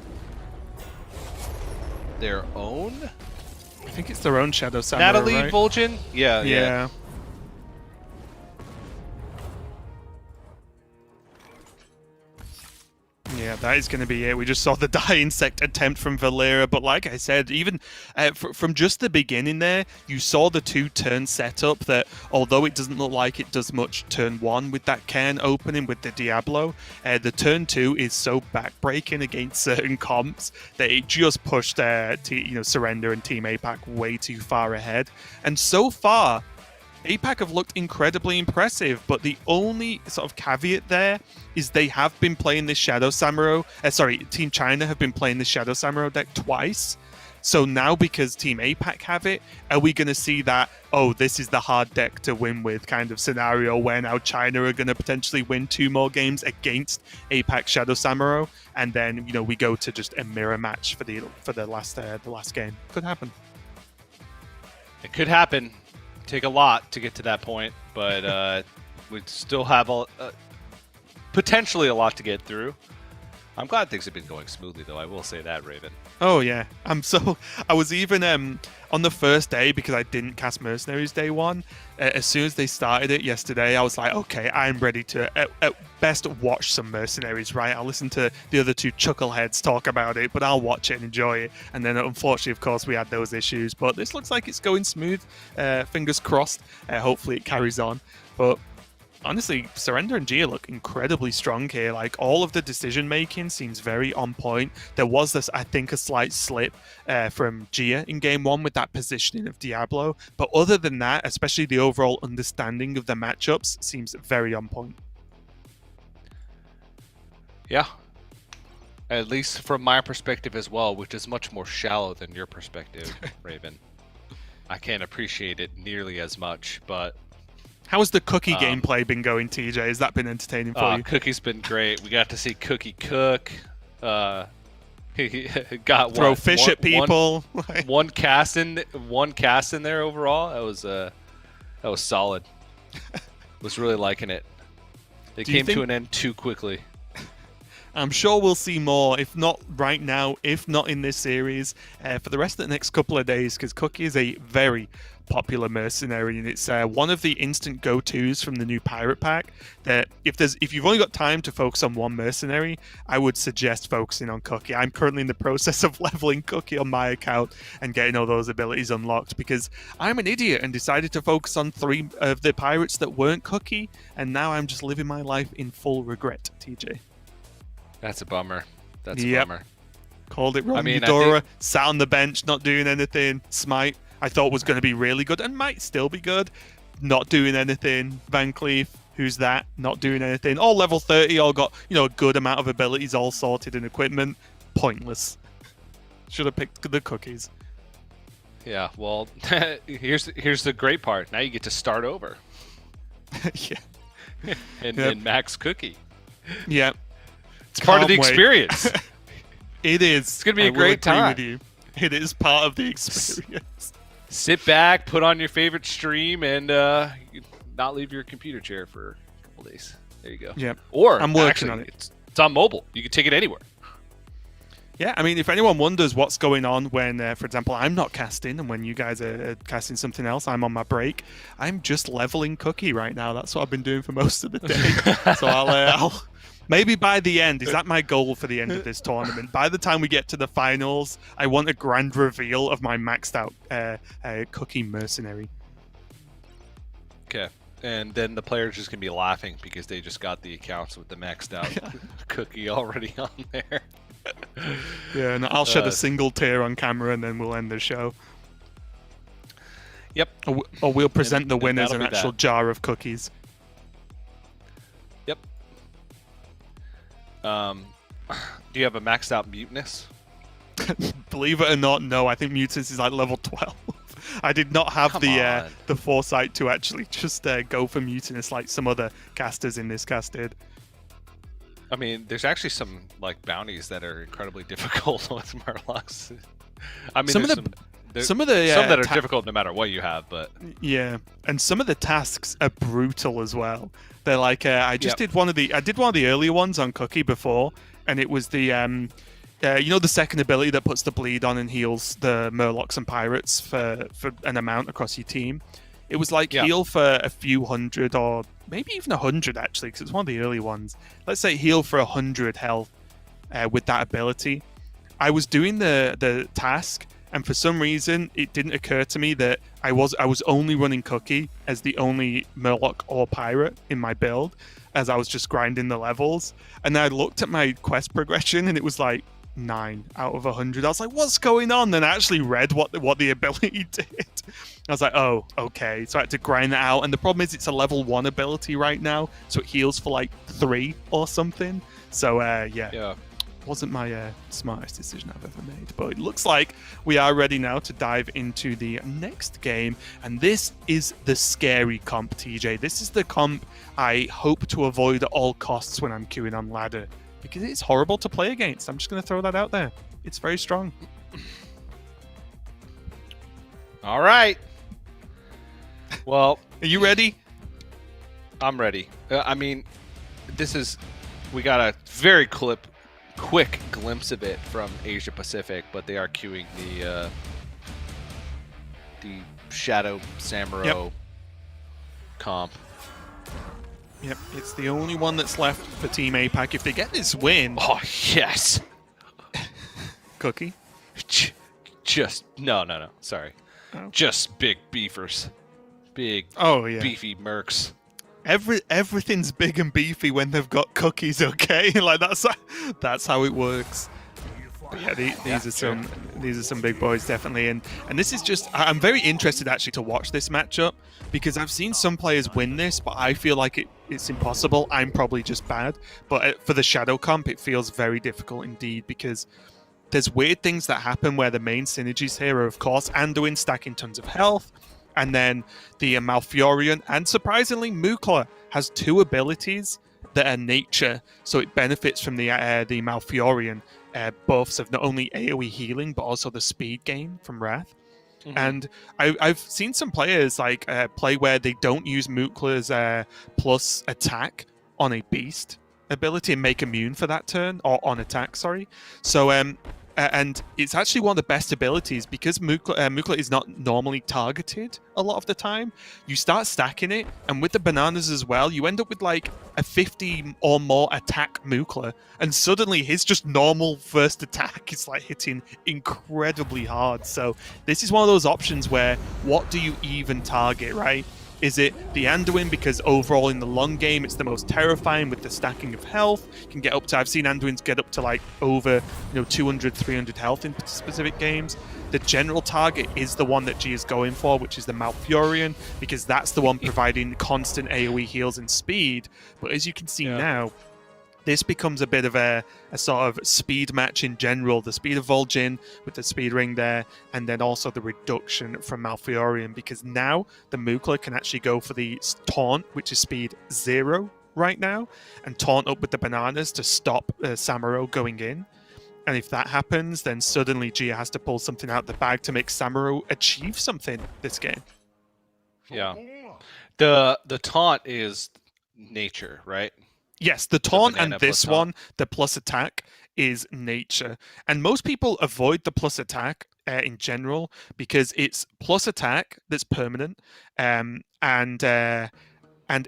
their own.
I think it's their own Shadow Samurai,
Natalie,
right?
Vol'jin? Yeah.
Yeah, that is going to be it. We just saw the Die Insect attempt from Valera, but like I said, even from just the beginning there, you saw the 2-turn setup that, although it doesn't look like it does much turn 1 with that Cairn opening with the Diablo, the turn 2 is so backbreaking against certain comps that it just pushed Surrender and Team APAC way too far ahead. And so far, APAC have looked incredibly impressive, but the only sort of caveat there is they have been playing this Shadow Samurai. Team China have been playing the Shadow Samurai deck twice. So now, because Team APAC have it, are we going to see that, oh, this is the hard deck to win with kind of scenario where now China are going to potentially win 2 more games against APAC Shadow Samurai, and then we go to just a mirror match for the last game? Could happen.
It could happen. Take a lot to get to that point, but we still have potentially a lot to get through. I'm glad things have been going smoothly, though. I will say that, Raven.
Oh yeah, I was even on the first day, because I didn't cast Mercenaries day 1. As soon as they started it yesterday, I was like, okay, I'm ready to at best watch some Mercenaries. Right, I'll listen to the other 2 chuckleheads talk about it, but I'll watch it and enjoy it. And then unfortunately, of course, we had those issues. But this looks like it's going smooth. Fingers crossed. Hopefully, it carries on. But honestly, Surrender and Gia look incredibly strong here. Like, all of the decision making seems very on point. There was this, I think, a slight slip from Gia in game 1 with that positioning of Diablo. But other than that, especially the overall understanding of the matchups seems very on point.
Yeah. At least from my perspective as well, which is much more shallow than your perspective, Raven. I can't appreciate it nearly as much, but
how has the Cookie gameplay been going, TJ? Has that been entertaining for you?
Cookie's been great. We got to see Cookie cook. He got
throw fish at people.
One cast in there overall. That was solid. Was really liking it. It came to an end too quickly.
I'm sure we'll see more, if not right now, if not in this series, for the rest of the next couple of days, because Cookie is a very popular mercenary, and it's one of the instant go-tos from the new pirate pack. That if you've only got time to focus on one mercenary, I would suggest focusing on Cookie. I'm currently in the process of leveling Cookie on my account and getting all those abilities unlocked, because I'm an idiot and decided to focus on 3 of the pirates that weren't Cookie, and now I'm just living my life in full regret, TJ.
That's a bummer. That's a bummer.
Called it wrong. Eudora sat on the bench, not doing anything. Smite, I thought was going to be really good and might still be good. Not doing anything. Van Cleef, who's that? Not doing anything. All level 30, all got a good amount of abilities, all sorted and equipment. Pointless. Should have picked the Cookies.
Yeah, well, here's the great part. Now you get to start over.
Yeah.
and max Cookie.
Yeah.
It's part of the experience.
It is.
It's going to be a great time.
With you. It is part of the experience.
Sit back, put on your favorite stream, and not leave your computer chair for a couple days. There you go.
Yeah.
Or
I'm working on it.
It's on mobile. You can take it anywhere.
Yeah, I mean, if anyone wonders what's going on when, for example, I'm not casting and when you guys are casting something else, I'm on my break. I'm just leveling Cookie right now. That's what I've been doing for most of the day. So I'll maybe by the end, is that my goal for the end of this tournament? By the time we get to the finals, I want a grand reveal of my maxed out Cookie Mercenary.
Okay. And then the players just going to be laughing because they just got the accounts with the maxed out Cookie already on there.
Yeah, and I'll shed a single tear on camera and then we'll end the show.
Yep.
Or we'll present the winners an actual jar of cookies.
Yep. Do you have a maxed out Mutinous?
Believe it or not, no. I think Mutinous is like level 12. I did not have the foresight to actually just go for Mutinous like some other casters in this cast did.
I mean, there's actually some like bounties that are incredibly difficult with Murlocs. I mean, some that are difficult no matter what you have, but
yeah, and some of the tasks are brutal as well. They're like I did one of the earlier ones on Cookie before, and it was the the second ability that puts the bleed on and heals the Murlocs and pirates for an amount across your team. It was like heal for a few hundred or maybe even 100 actually, because it's one of the early ones. Let's say heal for 100 health with that ability. I was doing the task, and for some reason it didn't occur to me that I was only running Cookie as the only Murloc or pirate in my build, as I was just grinding the levels. And then I looked at my quest progression and it was like 9 out of 100. I was like, what's going on? Then I actually read what the ability did. I was like, oh, okay. So I had to grind that out. And the problem is it's a level 1 ability right now, so it heals for like 3 or something. So, yeah. Wasn't my smartest decision I've ever made. But it looks like we are ready now to dive into the next game. And this is the scary comp, TJ. This is the comp I hope to avoid at all costs when I'm queuing on ladder, because it's horrible to play against. I'm just going to throw that out there. It's very strong.
All right. Well,
are you ready?
I'm ready. I mean, we got a very quick glimpse of it from Asia Pacific, but they are queuing the Shadow Samuro comp.
Yep, it's the only one that's left for Team APAC. If they get this win...
Oh, yes!
Cookie?
Just... No. Sorry.
Oh.
Just big beefers. Big, beefy mercs.
Everything's big and beefy when they've got cookies, okay? Like, that's how it works. But yeah, these are some big boys, definitely. And this is just... I'm very interested, actually, to watch this matchup, because I've seen some players win this, but I feel like it's impossible. I'm probably just bad. But for the Shadow comp, it feels very difficult indeed, because there's weird things that happen where the main synergies here are, of course, Anduin stacking tons of health, and then the Malfurion, and surprisingly, Mukla has 2 abilities that are nature, so it benefits from the Malfurion buffs of not only AoE healing, but also the speed gain from Wrath. Mm-hmm. And I've seen some players like play where they don't use Mukla's plus attack on a beast ability and make immune for that turn, or on attack, sorry. So and it's actually one of the best abilities, because Mukla is not normally targeted a lot of the time. You start stacking it, and with the bananas as well, you end up with like a 50 or more attack Mukla, and suddenly his just normal first attack is like hitting incredibly hard. So this is one of those options where, what do you even target, right? Is it the Anduin, because overall in the long game it's the most terrifying with the stacking of health? You can get up to, I've seen Anduins get up to like over 200, 300 health in specific games. The general target is the one that G is going for, which is the Malfurion, because that's the one providing constant AoE heals and speed. But as you can see now, this becomes a bit of a sort of speed match in general. The speed of Vol'jin with the speed ring there, and then also the reduction from Malfurion, because now the Mukla can actually go for the taunt, which is speed 0 right now, and taunt up with the bananas to stop Samuro going in. And if that happens, then suddenly Gia has to pull something out the bag to make Samuro achieve something this game.
Yeah. The taunt is nature, right?
Yes, the taunt and this one, the plus attack, is nature. And most people avoid the plus attack in general, because it's plus attack that's permanent, and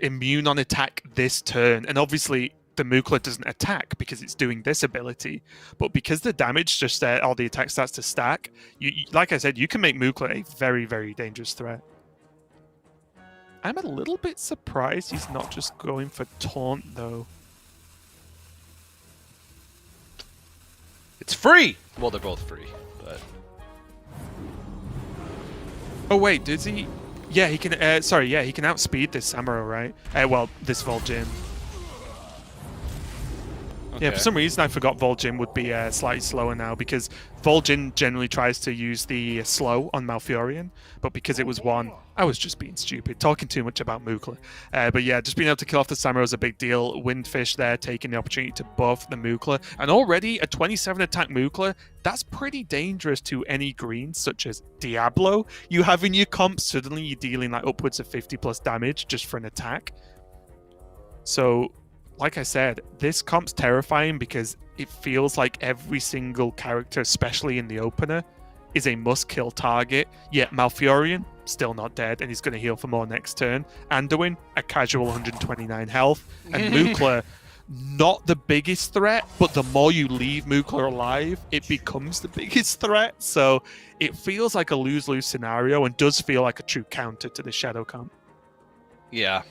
immune on attack this turn. And obviously the Mukla doesn't attack because it's doing this ability. But because the damage just or the attack starts to stack, you, like I said, you can make Mukla a very, very dangerous threat. I'm a little bit surprised he's not just going for taunt, though.
It's free! Well, they're both free, but...
Oh, wait, does he... Yeah, he can... sorry, yeah, he can outspeed this Samuro, right? Well, this Vol'jin. Okay. Yeah, for some reason I forgot Vol'jin would be slightly slower now, because Vol'jin generally tries to use the slow on Malfurion, but because it was one, I was just being stupid, talking too much about Mukla. But yeah, just being able to kill off the Samuro is a big deal. Windfish there taking the opportunity to buff the Mukla, and already a 27 attack Mukla, that's pretty dangerous to any greens such as Diablo you have in your comp. Suddenly you're dealing like upwards of 50 plus damage just for an attack. So, like I said, this comp's terrifying because it feels like every single character, especially in the opener, is a must-kill target. Yet Malfurion, still not dead, and he's going to heal for more next turn. Anduin, a casual 129 health. And Mukla, not the biggest threat, but the more you leave Mukla alive, it becomes the biggest threat. So it feels like a lose-lose scenario, and does feel like a true counter to the Shadow comp.
Yeah.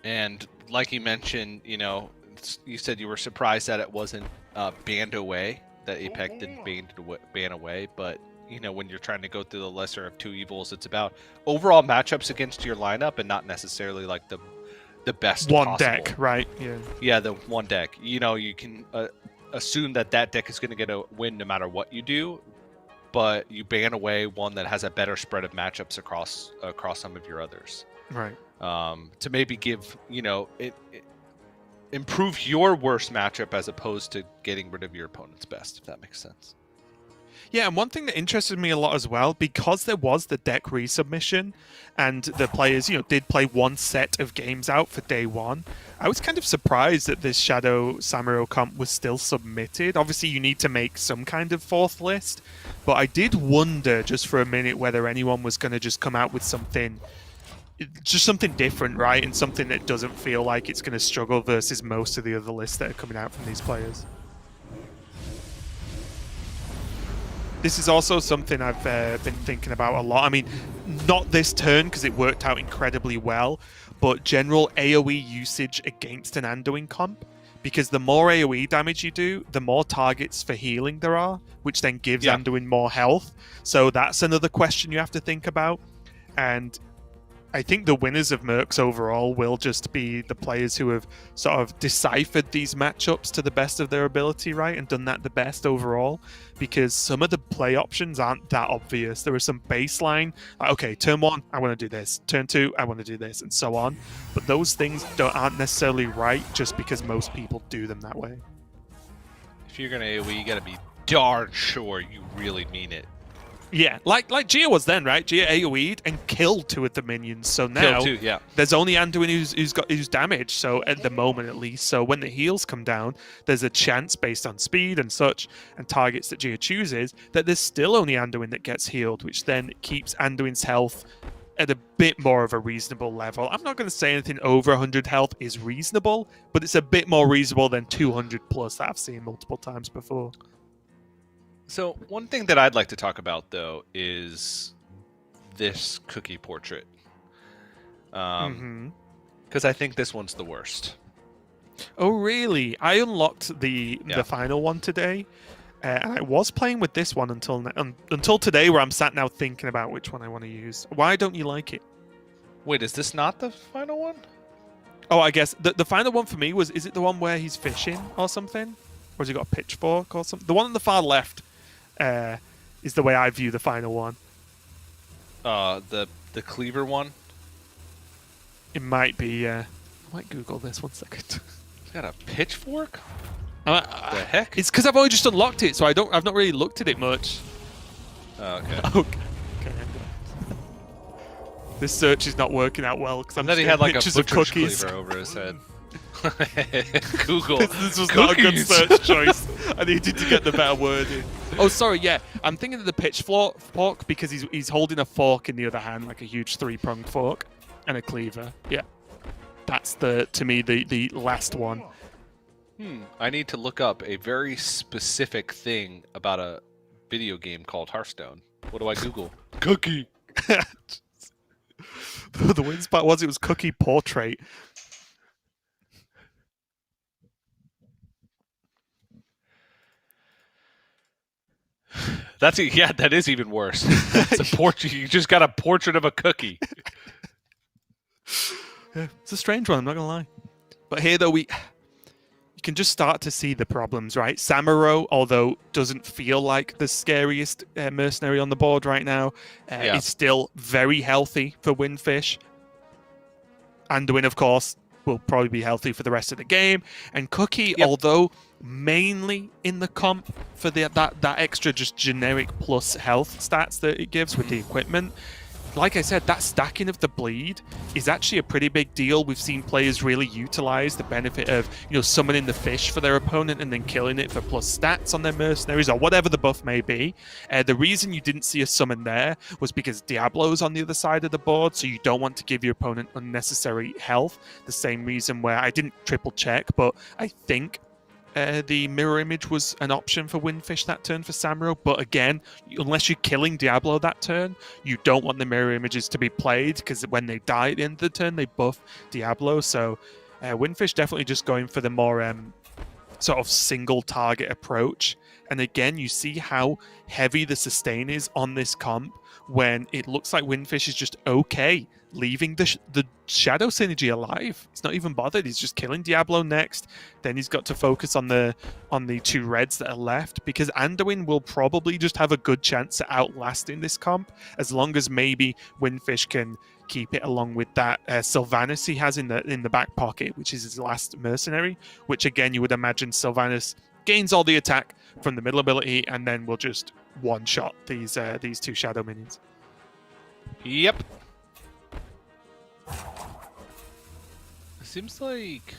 And like you mentioned, you said you were surprised that it wasn't banned away, that APAC didn't ban away, but when you're trying to go through the lesser of two evils, it's about overall matchups against your lineup and not necessarily like the best
one
possible
deck, right?
Yeah, the one deck. You can assume that deck is going to get a win no matter what you do, but you ban away one that has a better spread of matchups across some of your others,
right?
To maybe give improve your worst matchup as opposed to getting rid of your opponent's best, if that makes sense.
Yeah, and one thing that interested me a lot as well, because there was the deck resubmission and the players, did play one set of games out for day one, I was kind of surprised that this Shadow Samuro comp was still submitted. Obviously, you need to make some kind of fourth list, but I did wonder just for a minute whether anyone was going to just come out with something different, right? And something that doesn't feel like it's going to struggle versus most of the other lists that are coming out from these players. This is also something I've been thinking about a lot. I mean, not this turn because it worked out incredibly well, but general AoE usage against an Anduin comp. Because the more AoE damage you do, the more targets for healing there are, which then gives Anduin more health. So that's another question you have to think about. And I think the winners of Mercs overall will just be the players who have sort of deciphered these matchups to the best of their ability, right? And done that the best overall, because some of the play options aren't that obvious. There are some baseline, like, okay, turn 1, I want to do this. Turn 2, I want to do this, and so on. But those things aren't necessarily right just because most people do them that way.
If you're going to AoE, you got to be darn sure you really mean it.
Yeah, like Gia was then, right? Gia AoE'd and killed 2 of the minions. So now there's only Anduin who's damaged. So at the moment, at least. So when the heals come down, there's a chance based on speed and such and targets that Gia chooses that there's still only Anduin that gets healed, which then keeps Anduin's health at a bit more of a reasonable level. I'm not going to say anything over 100 health is reasonable, but it's a bit more reasonable than 200 plus that I've seen multiple times before.
So one thing that I'd like to talk about, though, is this cookie portrait. Because I think this one's the worst.
Oh, really? I unlocked the final one today, and I was playing with this one until today, where I'm sat now thinking about which one I want to use. Why don't you like it?
Wait, is this not the final one?
Oh, I guess the final one for me was, is it the one where he's fishing or something? Or has he got a pitchfork or something? The one on the far left. Is the way I view the final one.
The cleaver one?
It might be, I might Google this 1 second.
He's got a pitchfork? The heck?
It's because I've only just unlocked it, so I've not really looked at it much.
Oh, okay.
Okay. This search is not working out well because I'm just
he had like
pictures
a
of cookies
cleaver over his head. Google.
This was not a good search choice. I needed to get the better wording. Oh, sorry, yeah. I'm thinking of the pitchfork because he's holding a fork in the other hand, like a huge 3-pronged fork, and a cleaver. Yeah. That's to me the last one.
I need to look up a very specific thing about a video game called Hearthstone. What do I Google? Cookie.
The weird part was it was cookie portrait.
That is even worse. It's a portrait. You just got a portrait of a cookie.
Yeah, it's a strange one, I'm not gonna lie. But here though, you can just start to see the problems, right? Samuro, although doesn't feel like the scariest mercenary on the board right now, is still very healthy for Windfish. Anduin, of course, will probably be healthy for the rest of the game. And Cookie, although mainly in the comp for that extra just generic plus health stats that it gives with the equipment, like I said, that stacking of the bleed is actually a pretty big deal. We've seen players really utilize the benefit of, summoning the fish for their opponent and then killing it for plus stats on their mercenaries or whatever the buff may be. The reason you didn't see a summon there was because Diablo's on the other side of the board, so you don't want to give your opponent unnecessary health. The same reason where I didn't triple check, but I think the mirror image was an option for Windfish that turn for Samuro, but again, unless you're killing Diablo that turn, you don't want the mirror images to be played, because when they die at the end of the turn, they buff Diablo. So Windfish definitely just going for the more sort of single target approach. And again, you see how heavy the sustain is on this comp when it looks like Windfish is just okay leaving the Shadow synergy alive. He's not even bothered. He's just killing Diablo next. Then he's got to focus on the 2 reds that are left, because Anduin will probably just have a good chance at outlasting this comp, as long as maybe Windfish can keep it along with that Sylvanas he has in the back pocket, which is his last Mercenary, which again you would imagine Sylvanas gains all the attack from the middle ability and then will just one-shot these 2 Shadow minions.
Yep. It seems like...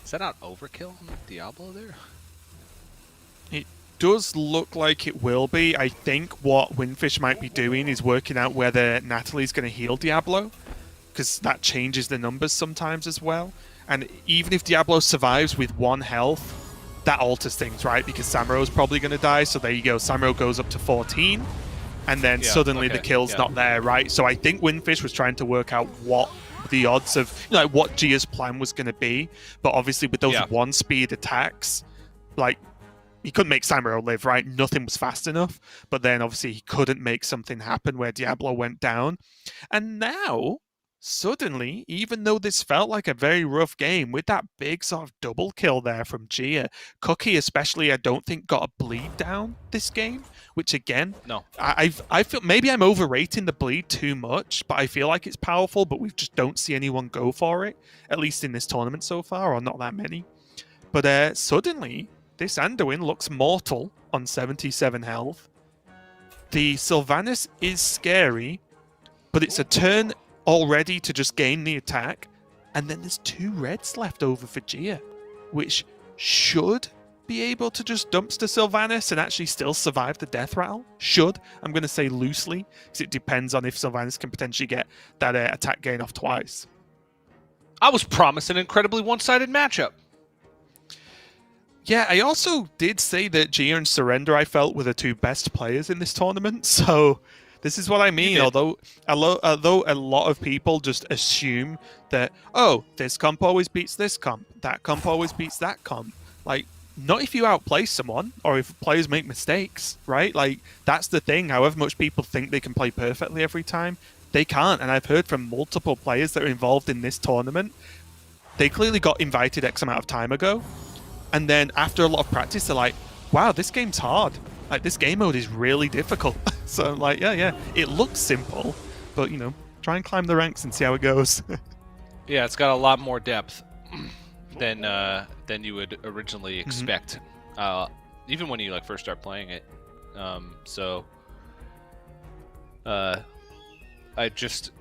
Is that not overkill on Diablo there?
It does look like it will be. I think what Windfish might be doing is working out whether Natalie's going to heal Diablo, because that changes the numbers sometimes as well. And even if Diablo survives with 1 health, that alters things, right? Because Samro's probably going to die, so there you go. Samro goes up to 14, and then suddenly the kill's not there, right? So I think Windfish was trying to work out what the odds of, like, what Gia's plan was going to be. But obviously with those 1-speed attacks, like, he couldn't make Samro live, right? Nothing was fast enough. But then obviously he couldn't make something happen where Diablo went down. And now, suddenly, even though this felt like a very rough game, with that big sort of double kill there from Gia, Cookie especially, I don't think got a bleed down this game, which again,
no,
I feel maybe I'm overrating the bleed too much, but I feel like it's powerful, but we just don't see anyone go for it, at least in this tournament so far, or not that many. But suddenly, this Anduin looks mortal on 77 health. The Sylvanas is scary, but it's a turn already to just gain the attack, and then there's 2 reds left over for Gia, which should be able to just dumpster Sylvanas and actually still survive the death rattle. Should, I'm going to say loosely, because it depends on if Sylvanas can potentially get that attack gain off twice.
I was promised an incredibly one-sided matchup.
Yeah, I also did say that Gia and Surrender, I felt, were the 2 best players in this tournament, so this is what I mean. Although a lot of people just assume that, oh, this comp always beats this comp, that comp always beats that comp. Like, not if you outplay someone or if players make mistakes, right? Like, that's the thing. However much people think they can play perfectly every time, they can't. And I've heard from multiple players that are involved in this tournament, they clearly got invited X amount of time ago, and then after a lot of practice, they're like, wow, this game's hard. Like, this game mode is really difficult. So I'm like, yeah, it looks simple, but, you know, try and climb the ranks and see how it goes.
Yeah, it's got a lot more depth than you would originally expect, even when you first start playing it. I just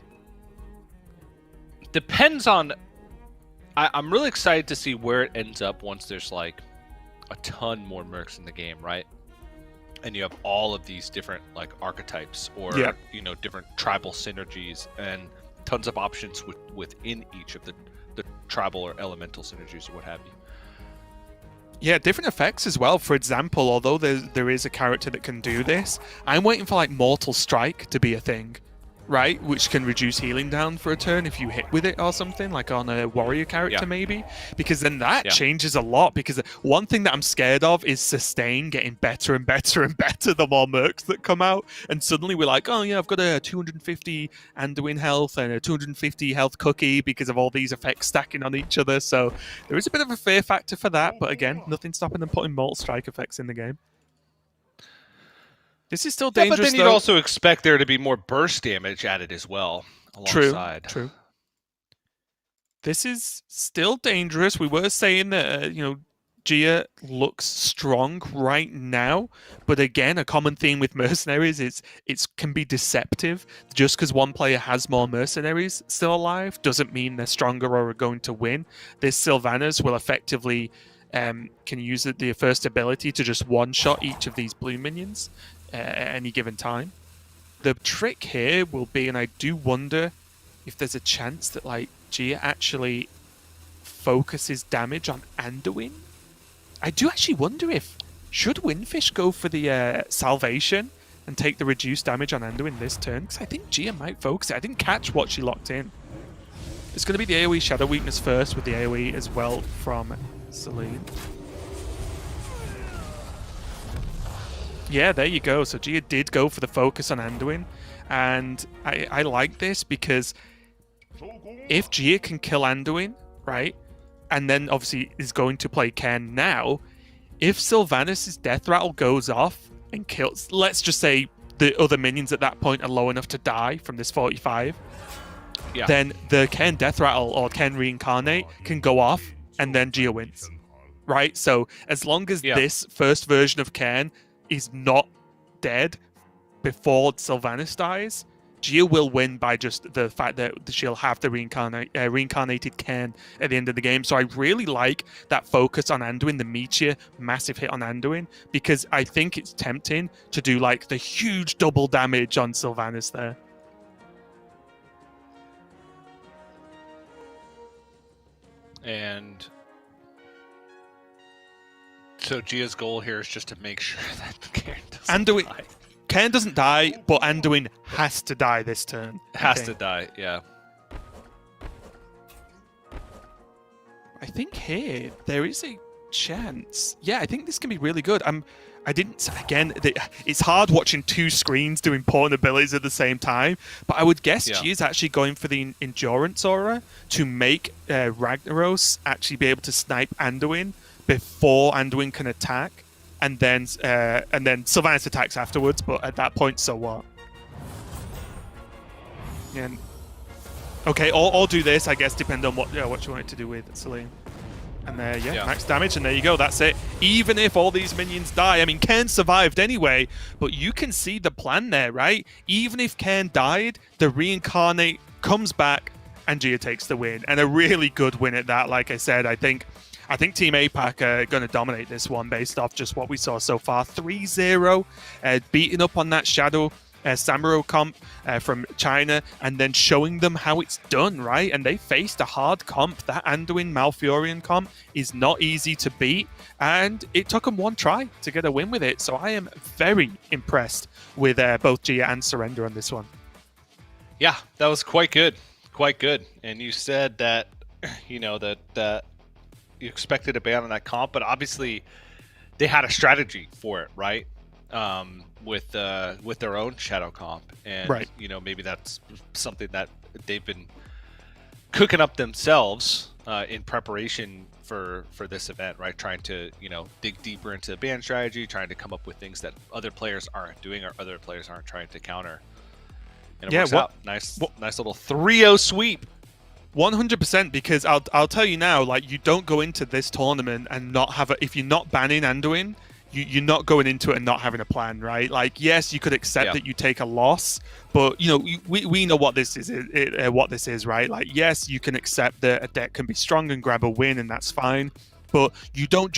depends on. I'm really excited to see where it ends up once there's a ton more mercs in the game, right? And you have all of these different archetypes or different tribal synergies and tons of options within each of the tribal or elemental synergies or what have you.
Yeah, different effects as well. For example, although there is a character that can do this, I'm waiting for Mortal Strike to be a thing, right? Which can reduce healing down for a turn if you hit with it or something, like on a warrior character maybe. Because then that changes a lot. Because one thing that I'm scared of is sustain getting better and better and better the more mercs that come out. And suddenly we're like, oh yeah, I've got a 250 Anduin health and a 250 health Cookie because of all these effects stacking on each other. So there is a bit of a fear factor for that. But again, nothing stopping them putting Mortal Strike effects in the game. This is still dangerous,
but then you'd also expect there to be more burst damage added as well alongside.
True. This is still dangerous. We were saying that, Gia looks strong right now, but again, a common theme with Mercenaries is it can be deceptive. Just because one player has more Mercenaries still alive doesn't mean they're stronger or are going to win. This Sylvanas will effectively can use the first ability to just one-shot each of these blue minions at any given time. The trick here will be, and I do wonder if there's a chance that Gia actually focuses damage on Anduin. I do actually wonder should Windfish go for the salvation and take the reduced damage on Anduin this turn, because I think Gia might focus it. I didn't catch what she locked in. It's going to be the AoE Shadow Weakness first, with the AoE as well from Celine. Yeah, there you go. So Gia did go for the focus on Anduin, and I like this because if Gia can kill Anduin, right, and then obviously is going to play Ken now, if Sylvanas' death rattle goes off and kills, let's just say the other minions at that point are low enough to die from this 45, then the Ken death rattle or Ken reincarnate can go off, and then Gia wins, right? So as long as this first version of Ken is not dead before Sylvanas dies, Gia will win by just the fact that she'll have the reincarnated Ken at the end of the game. So I really like that focus on Anduin, the Meteor, massive hit on Anduin, because I think it's tempting to do like the huge double damage on Sylvanas there.
And so Gia's goal here is just to make sure that Ken doesn't die.
Ken doesn't die, but Anduin has to die this turn.
Has to die, yeah.
I think here there is a chance. Yeah, I think this can be really good. It's hard watching two screens do important abilities at the same time, but I would guess Gia's actually going for the Endurance Aura to make Ragnaros actually be able to snipe Anduin before Anduin can attack, and then Sylvanas attacks afterwards. But at that point, so what? And okay, or do this, I guess, depending on what you want it to do with Celine. And max damage, and there you go. That's it. Even if all these minions die, I mean, Ken survived anyway, but you can see the plan there, right? Even if Ken died, the reincarnate comes back, and Gia takes the win, and a really good win at that. Like I said, I think Team APAC are going to dominate this one based off just what we saw so far. 3-0, beating up on that Shadow Samuro comp from China, and then showing them how it's done, right? And they faced a hard comp. That Anduin Malfurion comp is not easy to beat, and it took them one try to get a win with it. So I am very impressed with both Gia and Surrender on this one.
Yeah, that was quite good. Quite good. And you said that, that you expected a ban on that comp, but obviously they had a strategy for it, right? With their own shadow comp, and maybe that's something that they've been cooking up themselves in preparation for this event, right? Trying to dig deeper into the ban strategy, trying to come up with things that other players aren't doing or other players aren't trying to counter. And it works out. Nice little 3-0 sweep.
100%, because I'll tell you now, like, you don't go into this tournament and not have if you're not banning Anduin, you're not going into it and not having a plan, right? Like, yes, you could accept that you take a loss, but we know what this is, right? Like, yes, you can accept that a deck can be strong and grab a win, and that's fine, but you don't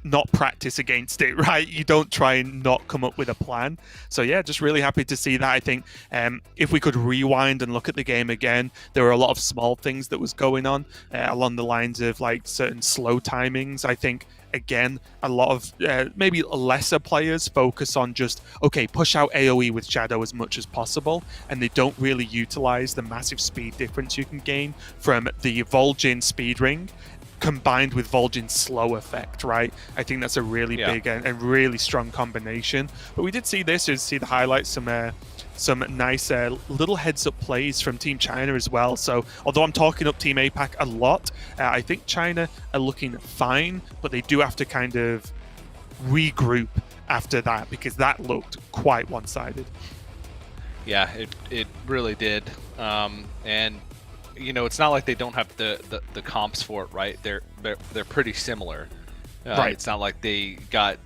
not practice against it, right? You don't try and not come up with a plan. So yeah, just really happy to see that. I think if we could rewind and look at the game again, there were a lot of small things that was going on along the lines of like certain slow timings. I think again, a lot of maybe lesser players focus on just, okay, push out AoE with Shadow as much as possible, and they don't really utilize the massive speed difference you can gain from the Vol'jin speed ring combined with Vol'jin's slow effect, right? I think that's a really big and really strong combination. But we did see this, see the highlights, some nice little heads-up plays from Team China as well. So although I'm talking up Team APAC a lot, I think China are looking fine, but they do have to kind of regroup after that, because that looked quite one-sided.
Yeah, it really did. And it's not like they don't have the comps for it, right? They're pretty similar. Right. It's not like they got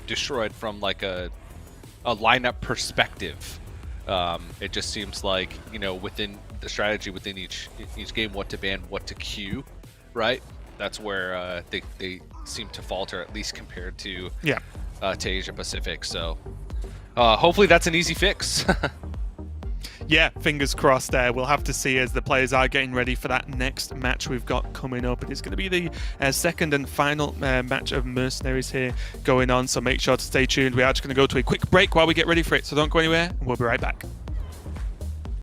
destroyed from like a lineup perspective. It just seems like within the strategy within each game, what to ban, what to queue, right? That's where they seem to falter, at least compared to Asia Pacific. So hopefully that's an easy fix.
Yeah, fingers crossed there. We'll have to see as the players are getting ready for that next match we've got coming up. It is going to be the second and final match of Mercenaries here going on, so make sure to stay tuned. We are just going to go to a quick break while we get ready for it, so don't go anywhere, and we'll be right back.